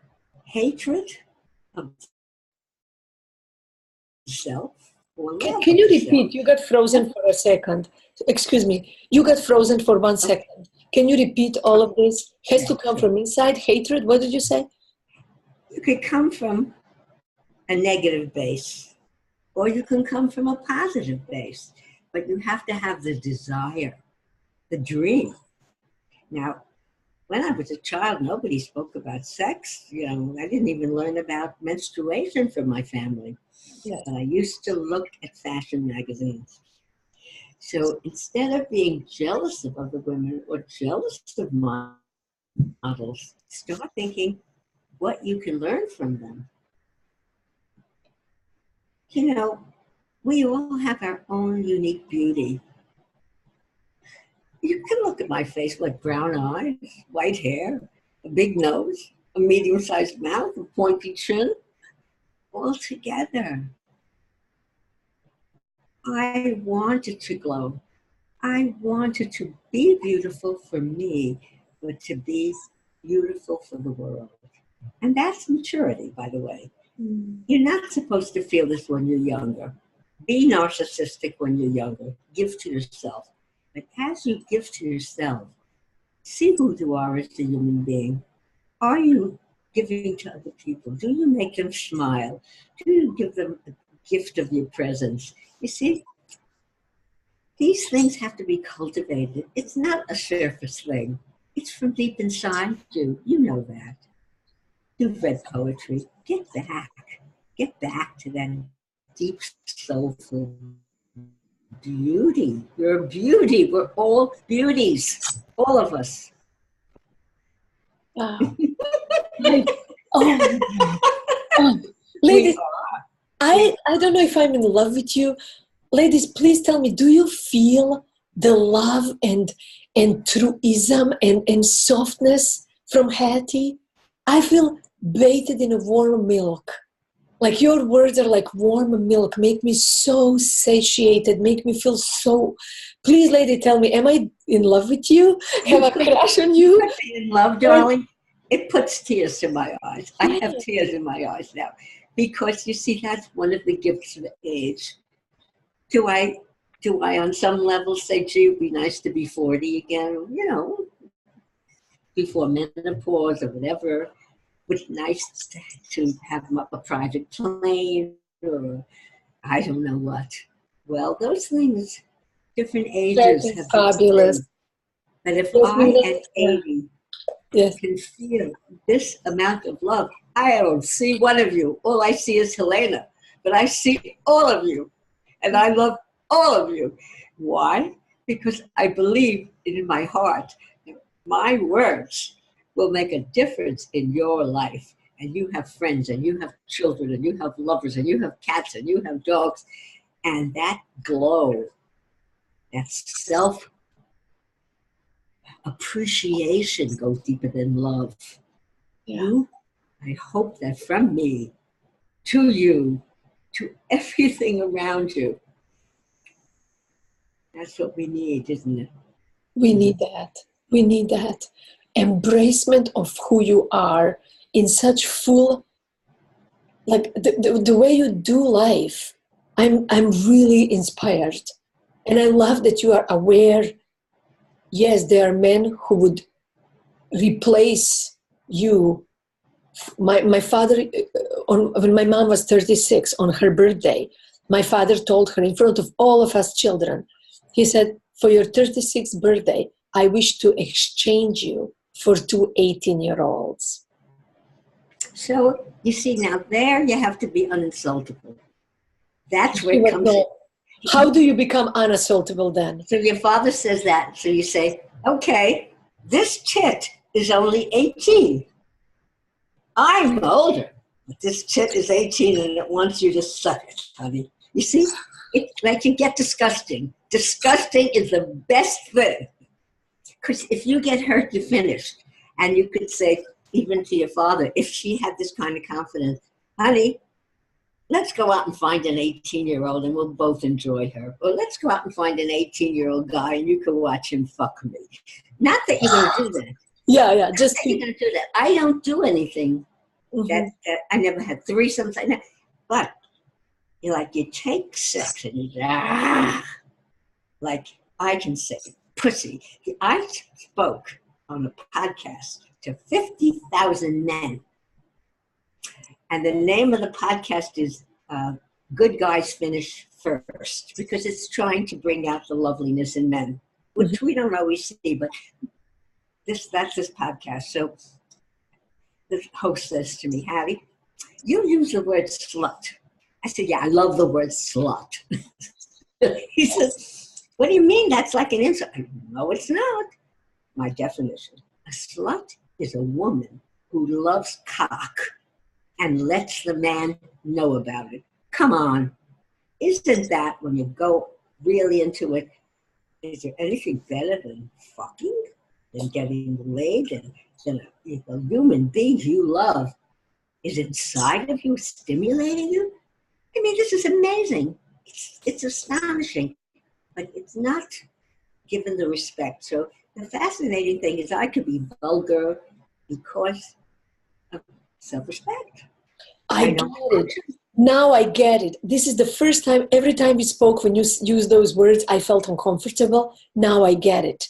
hatred of self or love. Can you repeat? You got frozen for a second. Excuse me. You got frozen for 1 second. Can you repeat all of this? Has to come from inside. Hatred. What did you say? You could come from a negative base, or you can come from a positive base, but you have to have the desire, the dream. Now, when I was a child, nobody spoke about sex. You know, I didn't even learn about menstruation from my family. Yes. But I used to look at fashion magazines. So instead of being jealous of other women or jealous of models, start thinking what you can learn from them. You know, we all have our own unique beauty. You can look at my face with brown eyes, white hair, a big nose, a medium-sized mouth, a pointy chin, all together. I wanted to glow. I wanted to be beautiful for me, but to be beautiful for the world. And that's maturity, by the way. Mm. You're not supposed to feel this when you're younger. Be narcissistic when you're younger. Give to yourself. But as you give to yourself, see who you are as a human being. Are you giving to other people? Do you make them smile? Do you give them a gift of your presence? You see, these things have to be cultivated. It's not a surface thing. It's from deep inside you. You know that. You've read poetry. Get back. Get back to that deep, soulful beauty. You're a beauty. We're all beauties. All of us. Wow. Oh, oh, ladies, I don't know if I'm in love with you. Ladies, please tell me, do you feel the love and truism and softness from Hattie? I feel bathed in a warm milk. Like your words are like warm milk, make me so satiated, make me feel so. Please, lady, tell me, am I in love with you? Have a crush on you? In love, darling. It puts tears in my eyes. I have tears in my eyes now. Because you see, that's one of the gifts of age. Do I on some level say, gee, it'd be nice to be 40 again? You know, before menopause or whatever. Would it nice to have a private plane or I don't know what. Well, those things, different ages have fabulous. But if Yes, I at 80 yes, can feel this amount of love, I don't see one of you. All I see is Helena, but I see all of you, and I love all of you. Why? Because I believe in my heart that my words will make a difference in your life. And you have friends, and you have children, and you have lovers, and you have cats, and you have dogs. And that glow, that self-appreciation goes deeper than love. yeah. I hope that from me to you, to everything around you, that's what we need, isn't it? We need that. We need that embracement of who you are in such full, like the way you do life. I'm really inspired, and I love that you are aware. Yes, there are men who would replace you. My father, when my mom was 36 on her birthday, my father told her in front of all of us children, he said, for your 36th birthday, I wish to exchange you for two 18-year-olds. So, you see, now there you have to be uninsultable. That's where it comes in. How do you become unassaultable then? So your father says that. So you say, okay, this tit is only 18. I'm older, but this tit is 18 and it wants you to suck it, honey. You see, it makes you get disgusting. Disgusting is the best thing. Because if you get hurt, you're finished. And you could say, even to your father, if she had this kind of confidence, honey, let's go out and find an 18-year-old and we'll both enjoy her. Or let's go out and find an 18-year-old guy and you can watch him fuck me. Not that you're going to do that. Yeah, just you're going to do that. I don't do anything. That I never had threesomes. But you take sex and you like I can say pussy. I spoke on a podcast to 50,000 men. And the name of the podcast is Good Guys Finish First, because it's trying to bring out the loveliness in men, which we don't always see, but that's this podcast. So the host says to me, Hattie, you use the word slut. I said, yeah, I love the word slut. He says, what do you mean? That's like an insult. No, it's not. My definition. A slut is a woman who loves cock and lets the man know about it. Come on. Isn't that, when you go really into it, is there anything better than fucking, than getting laid, and than a human being you love is inside of you, stimulating you? I mean, this is amazing. It's astonishing, but it's not given the respect. So the fascinating thing is I could be vulgar because of self-respect. I get it. Now I get it. This is the first time, every time you spoke, when you used those words, I felt uncomfortable. Now I get it.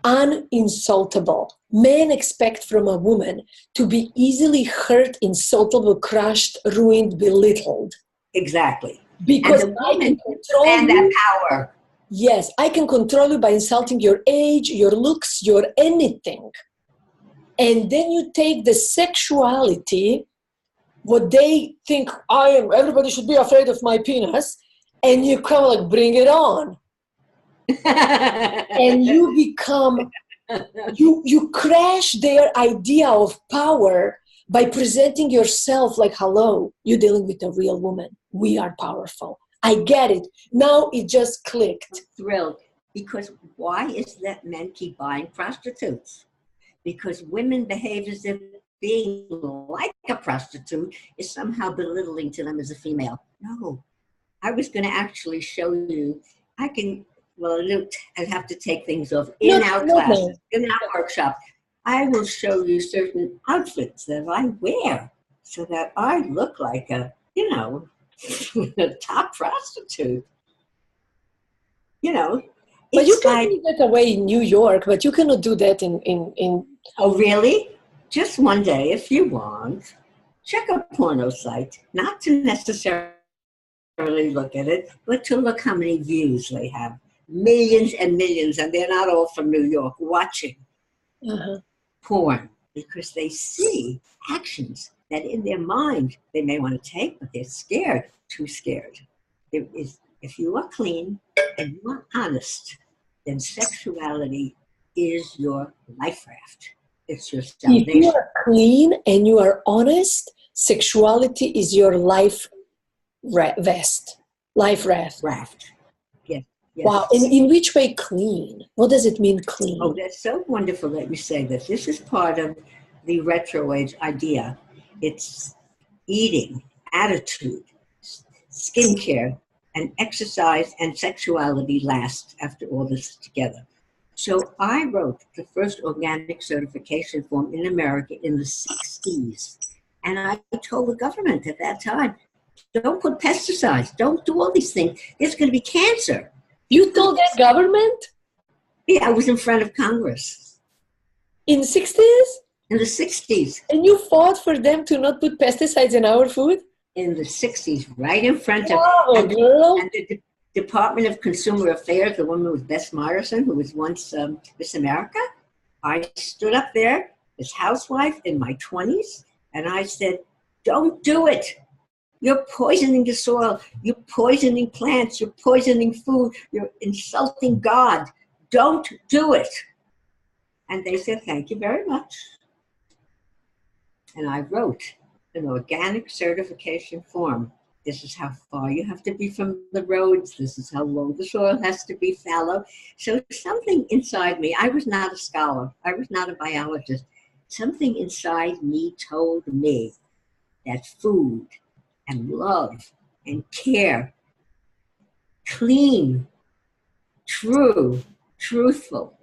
Uninsultable. Men expect from a woman to be easily hurt, insultable, crushed, ruined, belittled. Exactly. Because and the I can woman control and you. that power. Yes, I can control you by insulting your age, your looks, your anything. And then you take the sexuality, what they think everybody should be afraid of my penis, and you kind of like bring it on. And you become, you crash their idea of power by presenting yourself like, hello, you're dealing with a real woman. We are powerful. I get it. Now it just clicked. I'm thrilled. Because why is that men keep buying prostitutes? Because women behave as if being like a prostitute is somehow belittling to them as a female. No. I was going to actually show you. I'd have to take things off in our classes, in our workshops. I will show you certain outfits that I wear so that I look like a top prostitute. But you can do that away in New York, but you cannot do that in Oh, really? Just one day, if you want, check a porno site, not to necessarily look at it, but to look how many views they have. Millions and millions, and they're not all from New York, watching porn, because they see actions that in their mind they may want to take, but they're scared, too scared. If you are clean and you are honest, then sexuality is your life raft. It's your salvation. If you are clean and you are honest, sexuality is your life vest. Life raft. Yes. Wow. And in which way clean? What does it mean clean? Oh, that's so wonderful that you say this. This is part of the RetroAge idea. It's eating, attitude, skincare, and exercise and sexuality last after all this together. So I wrote the first organic certification form in America in the 60s. And I told the government at that time, don't put pesticides, don't do all these things. There's going to be cancer. You told that government? Yeah, I was in front of Congress. In the 60s? In the 60s. And you fought for them to not put pesticides in our food? In the 60s, right in front of... And the Department of Consumer Affairs, the woman was Bess Myerson, who was once Miss America. I stood up there as housewife in my 20s, and I said, don't do it. You're poisoning the soil. You're poisoning plants. You're poisoning food. You're insulting God. Don't do it. And they said, thank you very much. And I wrote an organic certification form. This is how far you have to be from the roads. This is how long the soil has to be fallow. So something inside me, I was not a scholar. I was not a biologist. Something inside me told me that food and love and care, clean, true, truthful.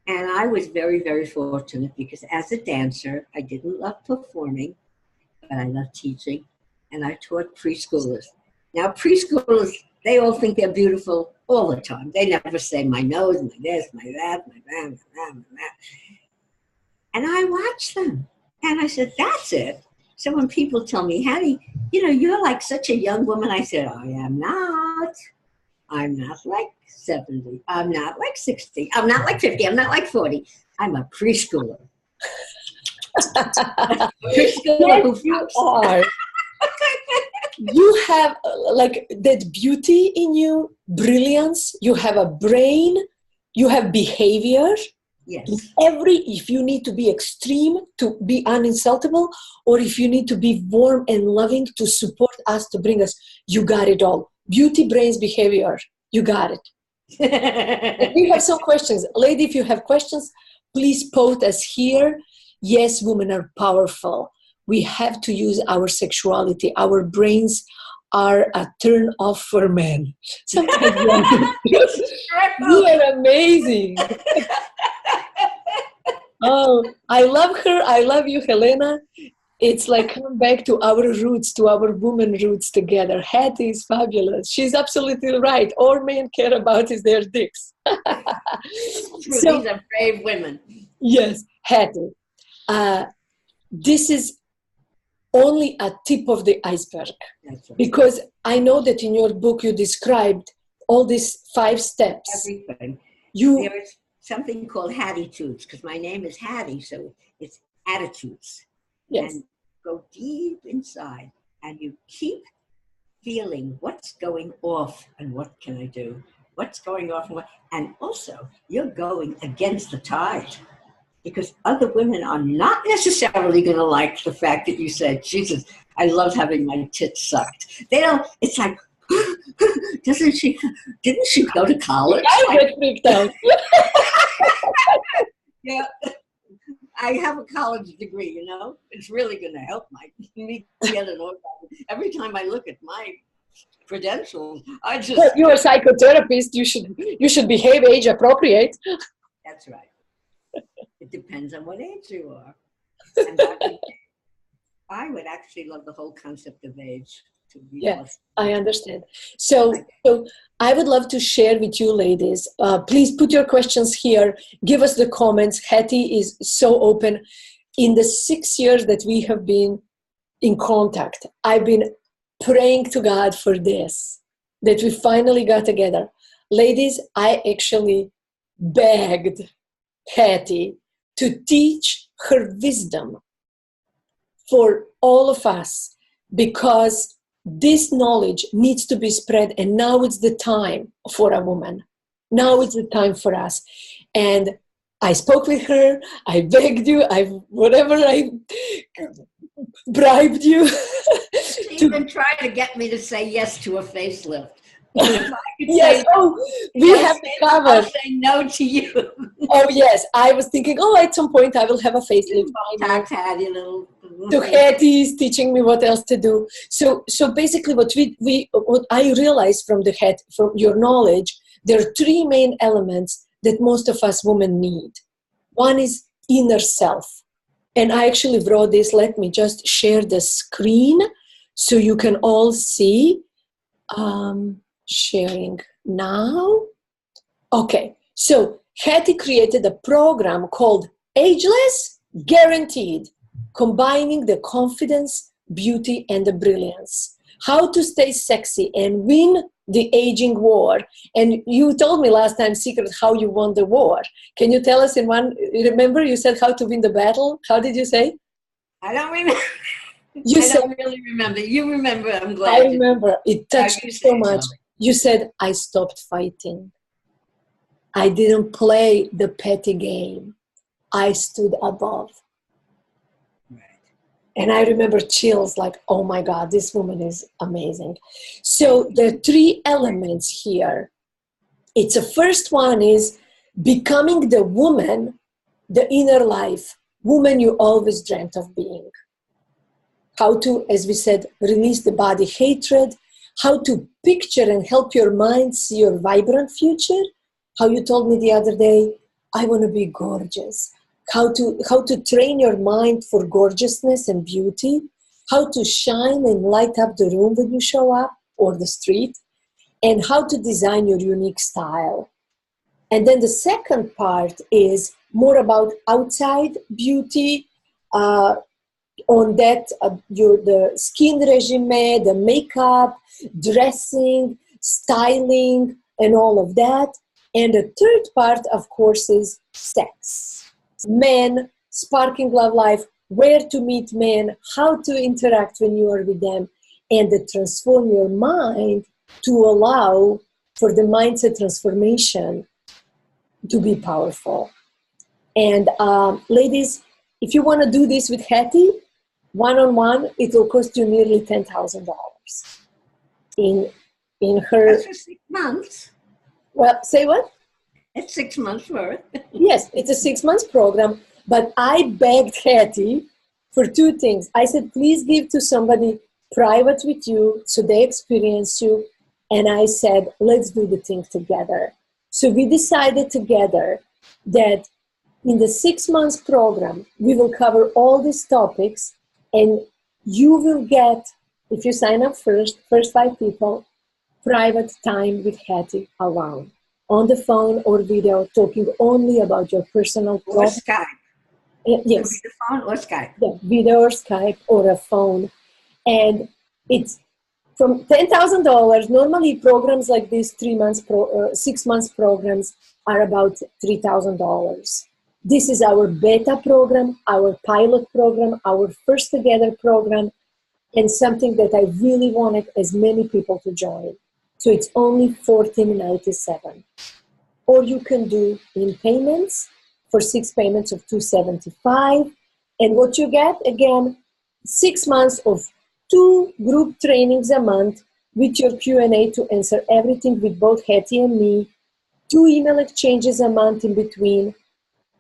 And I was very, very fortunate because as a dancer, I didn't love performing, but I loved teaching. And I taught preschoolers. Now preschoolers, they all think they're beautiful all the time. They never say my nose, my this, my that, my that, my that, my that. And I watched them. And I said, that's it. So when people tell me, Hattie, you're like such a young woman, I said, I am not. I'm not like 70. I'm not like 60. I'm not like 50. I'm not like 40. I'm a preschooler. Yes, you are. You have like that beauty in you, brilliance. You have a brain. You have behavior. Yes. If you need to be extreme to be uninsultable, or if you need to be warm and loving to support us, to bring us, you got it all. Beauty, brains, behavior. You got it. We have some questions. Lady, if you have questions, please post us here. Yes, women are powerful. We have to use our sexuality. Our brains are a turn off for men. Sometimes You are amazing. Oh, I love her. I love you, Helena. It's like come back to our roots, to our woman roots together. Hattie is fabulous. She's absolutely right. All men care about is their dicks. So, these are brave women. Yes, Hattie. This is only a tip of the iceberg. That's right. Because I know that in your book you described all these 5 steps. Everything. There is something called Hattie-tudes, because my name is Hattie, so it's attitudes. Yes. And go deep inside, and you keep feeling what's going off and what can I do? What's going off and what? And also, you're going against the tide. Because other women are not necessarily going to like the fact that you said, Jesus, I love having my tits sucked. They don't, it's like, didn't she go to college? I get freaked out. Yeah, I have a college degree, you know. It's really going to help me get an orgasm. Every time I look at my credentials, I just... Well, you're a psychotherapist. You should behave age appropriate. That's right. It depends on what age you are. And I would actually love the whole concept of age. Yes, I understand. So I would love to share with you, ladies. Please put your questions here. Give us the comments. Hattie is so open. In the 6 years that we have been in contact, I've been praying to God for this, that we finally got together. Ladies, I actually begged Hattie to teach her wisdom for all of us, because this knowledge needs to be spread, and now it's the time for a woman. Now it's the time for us. And I spoke with her, I begged you, I bribed you. She even tried to get me to say yes to a facelift. Yes, we have to cover. I'll say no to you. Oh yes, I was thinking, at some point I will have a facelift. So Hattie is teaching me what else to do. So basically, what I realized from your knowledge, there are 3 main elements that most of us women need. One is inner self, and I actually wrote this. Let me just share the screen so you can all see. Sharing now. Okay, so Hattie created a program called Ageless Guaranteed, combining the confidence, beauty, and the brilliance. How to stay sexy and win the aging war. And you told me last time, secret, how you won the war. Can you tell us remember you said how to win the battle? How did you say? I don't remember. I don't really remember. You remember, I'm glad. I remember. It touched me so much. You said, I stopped fighting. I didn't play the petty game. I stood above. Right. And I remember chills like, oh my God, this woman is amazing. So there are 3 elements here. It's the first one is becoming the woman, the inner life, woman you always dreamt of being. How to, as we said, release the body hatred, how to picture and help your mind see your vibrant future. How you told me the other day, I want to be gorgeous. How to train your mind for gorgeousness and beauty. How to shine and light up the room when you show up, or the street. And how to design your unique style. And then the second part is more about outside beauty, on that, the skin regime, the makeup, dressing, styling, and all of that. And the third part, of course, is sex. Men, sparking love life, where to meet men, how to interact when you are with them, and to transform your mind to allow for the mindset transformation to be powerful. And ladies, if you want to do this with Hattie, one-on-one, it will cost you nearly $10,000 in her... That's for 6 months. Well, say what? It's 6 months worth. Yes, it's a 6 months program, but I begged Hattie for 2 things. I said, please give to somebody private with you so they experience you. And I said, let's do the thing together. So we decided together that in the 6 months program, we will cover all these topics, and you will get, if you sign up first 5 people, private time with Hattie alone, on the phone or video, talking only about your personal Or problem. Skype. Yes. The phone or Skype. Yeah, video or Skype or a phone. And it's from $10,000. Normally programs like this, 6 months programs are about $3,000. This is our beta program, our pilot program, our first together program, and something that I really wanted as many people to join. So it's only $14.97. Or you can do in payments for 6 payments of $275. And what you get, again, 6 months of 2 group trainings a month with your Q&A to answer everything with both Hattie and me, 2 email exchanges a month in between,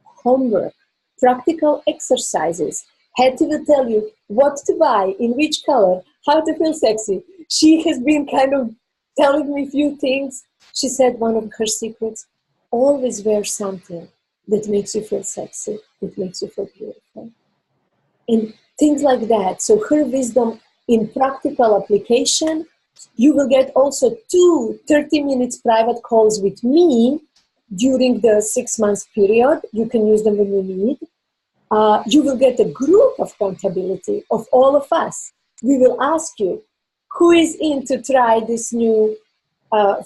homework, practical exercises. Hattie will tell you what to buy, in which color, how to feel sexy. She has been kind of telling me a few things. She said one of her secrets, always wear something that makes you feel sexy, that makes you feel beautiful. And things like that. So her wisdom in practical application. You will get also 2 30 minutes private calls with me during the 6 months period. You can use them when you need. You will get a group of accountability of all of us. We will ask you, who is in to try this new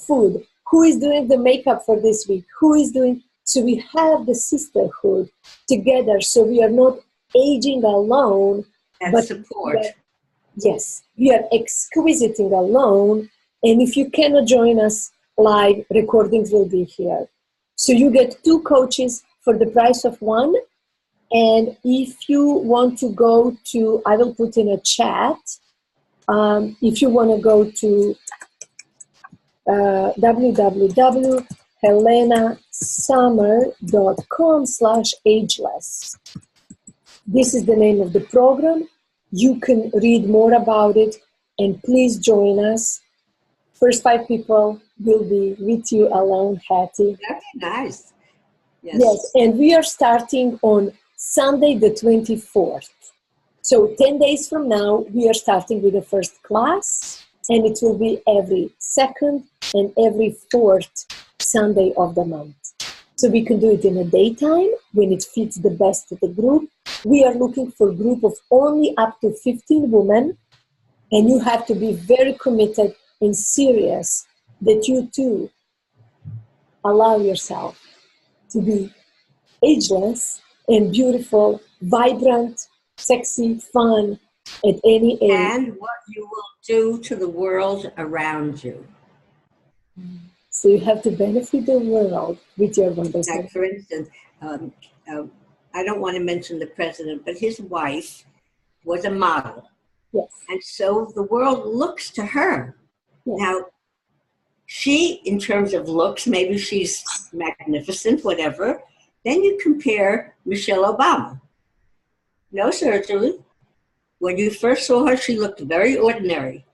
food? Who is doing the makeup for this week? Who is doing? So we have the sisterhood together. So we are not aging alone. And support. Yes, we are exquisiting alone. And if you cannot join us live, recordings will be here. So you get 2 coaches for the price of 1. And if you want to go to, I will put in a chat, if you want to go to www.helenasummer.com/ageless. This is the name of the program. You can read more about it, and please join us. First 5 people will be with you alone, Hattie. That'd be nice. Yes, and we are starting on Sunday the 24th. So 10 days from now, we are starting with the first class, and it will be every 2nd and every 4th Sunday of the month. So we can do it in the daytime when it fits the best to the group. We are looking for a group of only up to 15 women, and you have to be very committed and serious that you too allow yourself to be ageless and beautiful, vibrant, sexy, fun at any age. And what you will do to the world around you. So you have to benefit the world with your wonderful. Like, for instance, I don't want to mention the president, but his wife was a model. Yes. And so the world looks to her. Yes. Now, she, in terms of looks, maybe she's magnificent, whatever. Then you compare Michelle Obama. No surgery. When you first saw her, she looked very ordinary.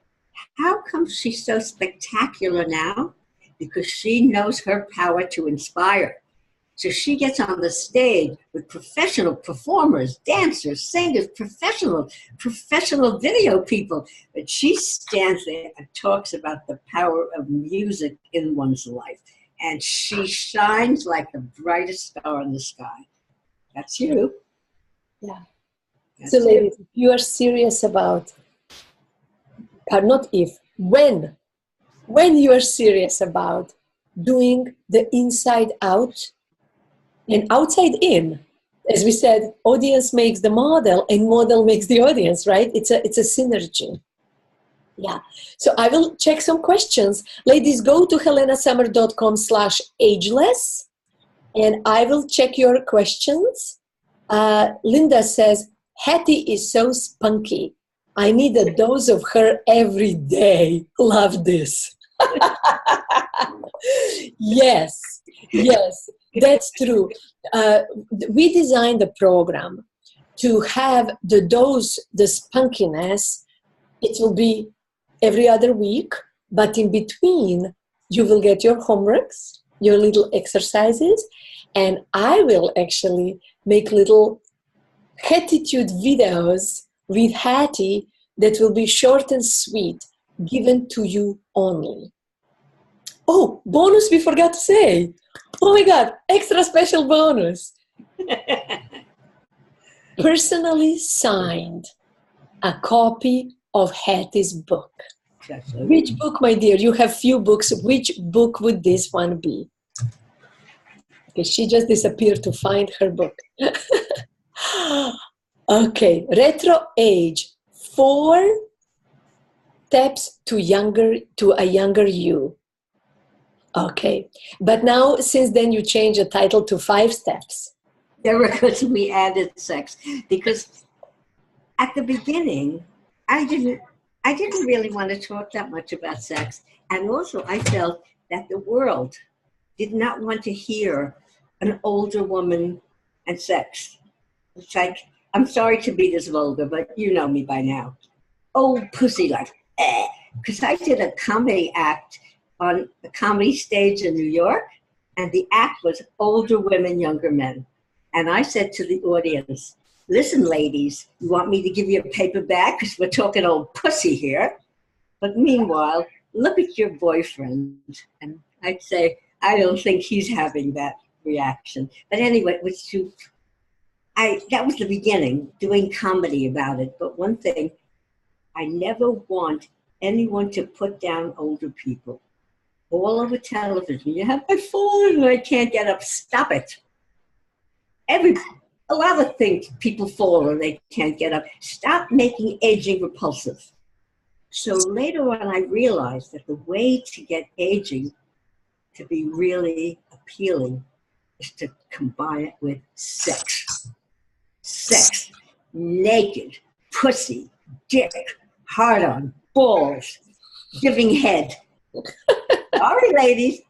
How come she's so spectacular now? Because she knows her power to inspire. So she gets on the stage with professional performers, dancers, singers, professional video people. But she stands there and talks about the power of music in one's life. And she shines like the brightest star in the sky. That's you. Yeah. That's so ladies, if you are serious about, not if, when you are serious about doing the inside out and outside in, as we said, audience makes the model and model makes the audience, right? It's a synergy. Yeah. So I will check some questions. Ladies, go to helenasummer.com/ageless and I will check your questions. Linda says, Hattie is so spunky. I need a dose of her every day. Love this. Yes, that's true. We designed the program to have the dose, the spunkiness. It will be every other week, but in between, you will get your homeworks. your little exercises, and I will actually make little gratitude videos with Hattie that will be short and sweet, given to you only. Oh, bonus we forgot to say. Oh my God, extra special bonus. Personally signed a copy of Hattie's book. Which book, my dear? You have few books. Which book would this one be? Okay, she just disappeared to find her book. Okay, RetroAge, 4 steps to a younger you. Okay, but now since then you changed the title to 5 steps. Yeah, because we added sex. Because at the beginning, I didn't really want to talk that much about sex, and also I felt that the world did not want to hear an older woman and sex. It's like, I'm sorry to be this vulgar, but you know me by now. Old pussy, like, eh. Because I did a comedy act on a comedy stage in New York, and the act was older women, younger men. And I said to the audience, listen, ladies, you want me to give you a paper bag because we're talking old pussy here? But meanwhile, look at your boyfriend. And I'd say, I don't think he's having that reaction. But anyway, it was that was the beginning, doing comedy about it. But one thing, I never want anyone to put down older people. All over television, you have my phone and I can't get up. Stop it. A lot of things, people fall and they can't get up. Stop making aging repulsive. So later on, I realized that the way to get aging to be really appealing is to combine it with sex. Sex, naked, pussy, dick, hard on, balls, giving head. Sorry, ladies,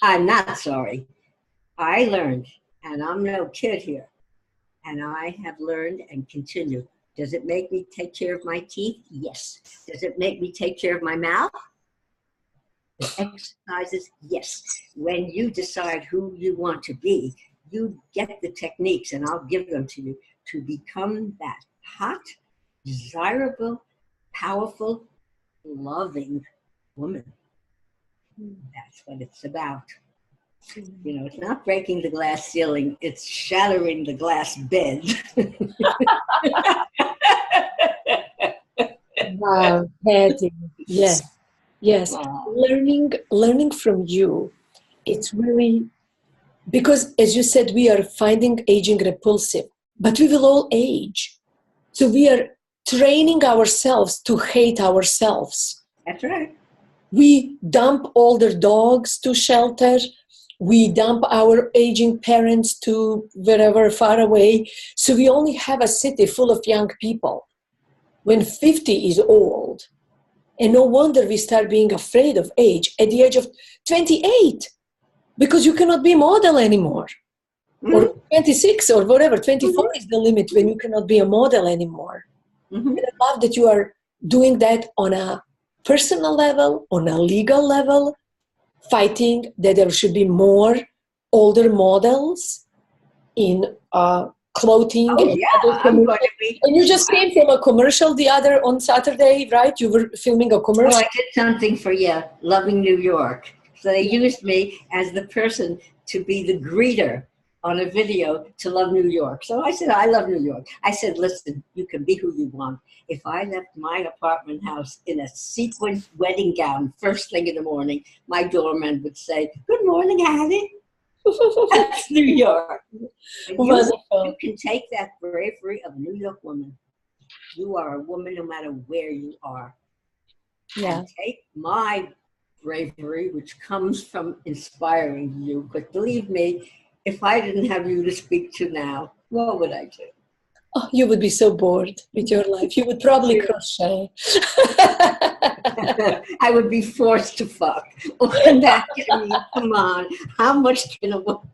I'm not sorry. I learned, and I'm no kid here, and I have learned and continue. Does it make me take care of my teeth? Yes. Does it make me take care of my mouth? The exercises? Yes. When you decide who you want to be, you get the techniques, and I'll give them to you, to become that hot, desirable, powerful, loving woman. That's what it's about. You know, it's not breaking the glass ceiling, it's shattering the glass bed. Wow, Hattie. Yes, yes. Wow. Learning from you, it's really, because as you said, we are finding aging repulsive, but we will all age. So we are training ourselves to hate ourselves. That's right. We dump older dogs to shelter. We dump our aging parents to wherever far away. So we only have a city full of young people when 50 is old. And no wonder we start being afraid of age at the age of 28, because you cannot be a model anymore. Mm-hmm. Or 26 or whatever, 24 is the limit when you cannot be a model anymore. Mm-hmm. And I love that you are doing that on a personal level, on a legal level, fighting that there should be more older models in clothing. Oh, yeah, I'm going to be. And you just came from a commercial on Saturday, right? You were filming a commercial. Oh, I did something for Loving New York. So they used me as the person to be the greeter on a video to Love New York. So I said, I love New York. I said, listen, you can be who you want. If I left my apartment house in a sequin wedding gown first thing in the morning, my doorman would say, good morning, Hattie. That's New York. You can take that bravery of a New York woman. You are a woman no matter where you are. Yeah. And take my bravery, which comes from inspiring you. But believe me, if I didn't have you to speak to now, what would I do? Oh, you would be so bored with your life. You would probably crochet. I would be forced to fuck. That, I mean, come on. How much can a woman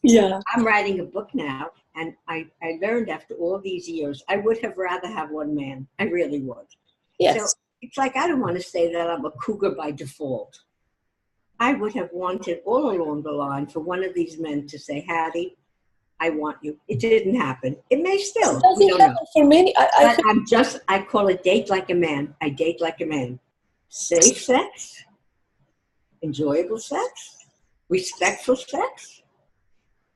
Yeah. I'm writing a book now, and I learned after all these years, I would have rather have one man. I really would. Yes. So it's like, I don't want to say that I'm a cougar by default. I would have wanted all along the line for one of these men to say, Hattie, I want you. It didn't happen. It may still. It doesn't happen for many. But I call it date like a man. I date like a man. Safe sex, enjoyable sex, respectful sex.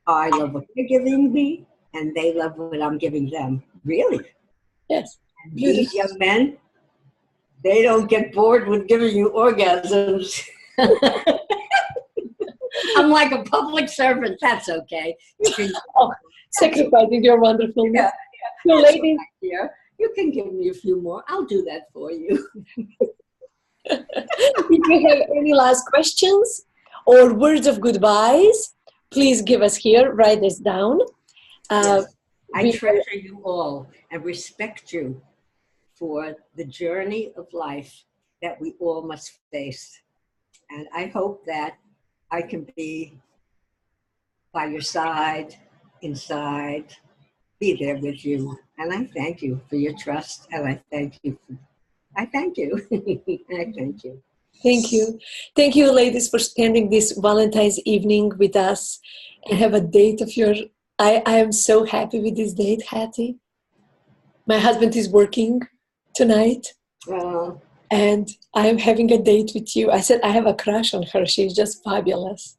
I love what they're giving me, and they love what I'm giving them. Really? Yes. And these young men, they don't get bored with giving you orgasms. I'm like a public servant. That's okay. Sacrificing your wonderfulness. Yeah. So ladies, you can give me a few more. I'll do that for you. If you have any last questions or words of goodbyes, please give us here. Write this down. Yes. I treasure you all and respect you for the journey of life that we all must face. And I hope that I can be by your side, inside, be there with you. And I thank you for your trust. And I thank you. I thank you. I thank you. Thank you. Thank you, ladies, for spending this Valentine's evening with us and have a date of your... I am so happy with this date, Hattie. My husband is working tonight. And I am having a date with you. I said I have a crush on her. She's just fabulous.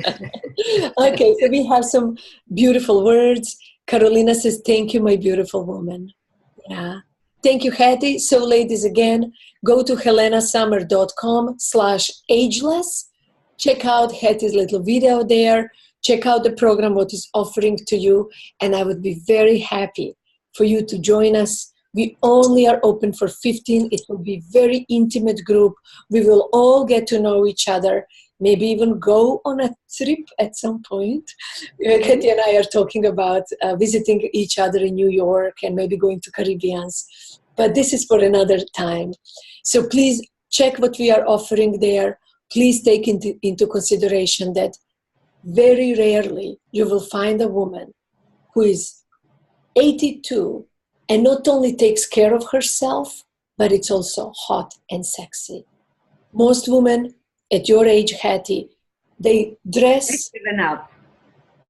Okay, so we have some beautiful words. Carolina says, thank you, my beautiful woman. Yeah. Thank you, Hattie. So ladies, again, go to helenasummer.com/ageless. Check out Hattie's little video there. Check out the program, what is offering to you. And I would be very happy for you to join us. We only are open for 15. It will be very intimate group. We will all get to know each other. Maybe even go on a trip at some point. Hattie and I are talking about visiting each other in New York and maybe going to Caribbeans. But this is for another time. So please check what we are offering there. Please take into consideration that very rarely you will find a woman who is 82 and not only takes care of herself, but it's also hot and sexy. Most women at your age, Hattie, they dress. They've given up.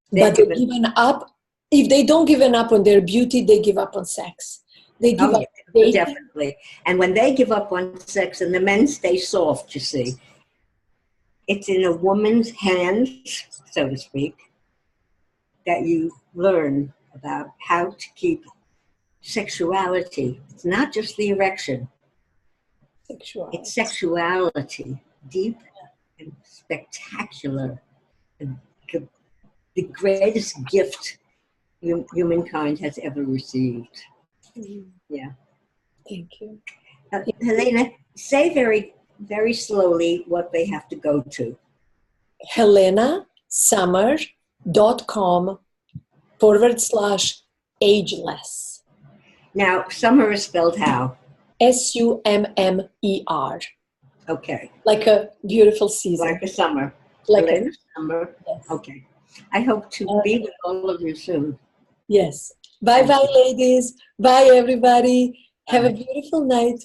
They've given up. If they don't give up on their beauty, they give up on sex. They give up. Definitely. And when they give up on sex and the men stay soft, you see, it's in a woman's hands, so to speak, that you learn about how to keep sexuality. It's not just the erection. Sexuality. It's sexuality, deep and spectacular. And the greatest gift humankind has ever received. Yeah. Thank you. Helena, say very, very slowly what they have to go to. helenasummer.com/ageless. Now, summer is spelled how? SUMMER. Okay. Like a beautiful season. Like a summer. Like Helena Summer. Yes. Okay. I hope to be with all of you soon. Yes. Bye-bye, ladies. Bye, everybody. Have a beautiful night.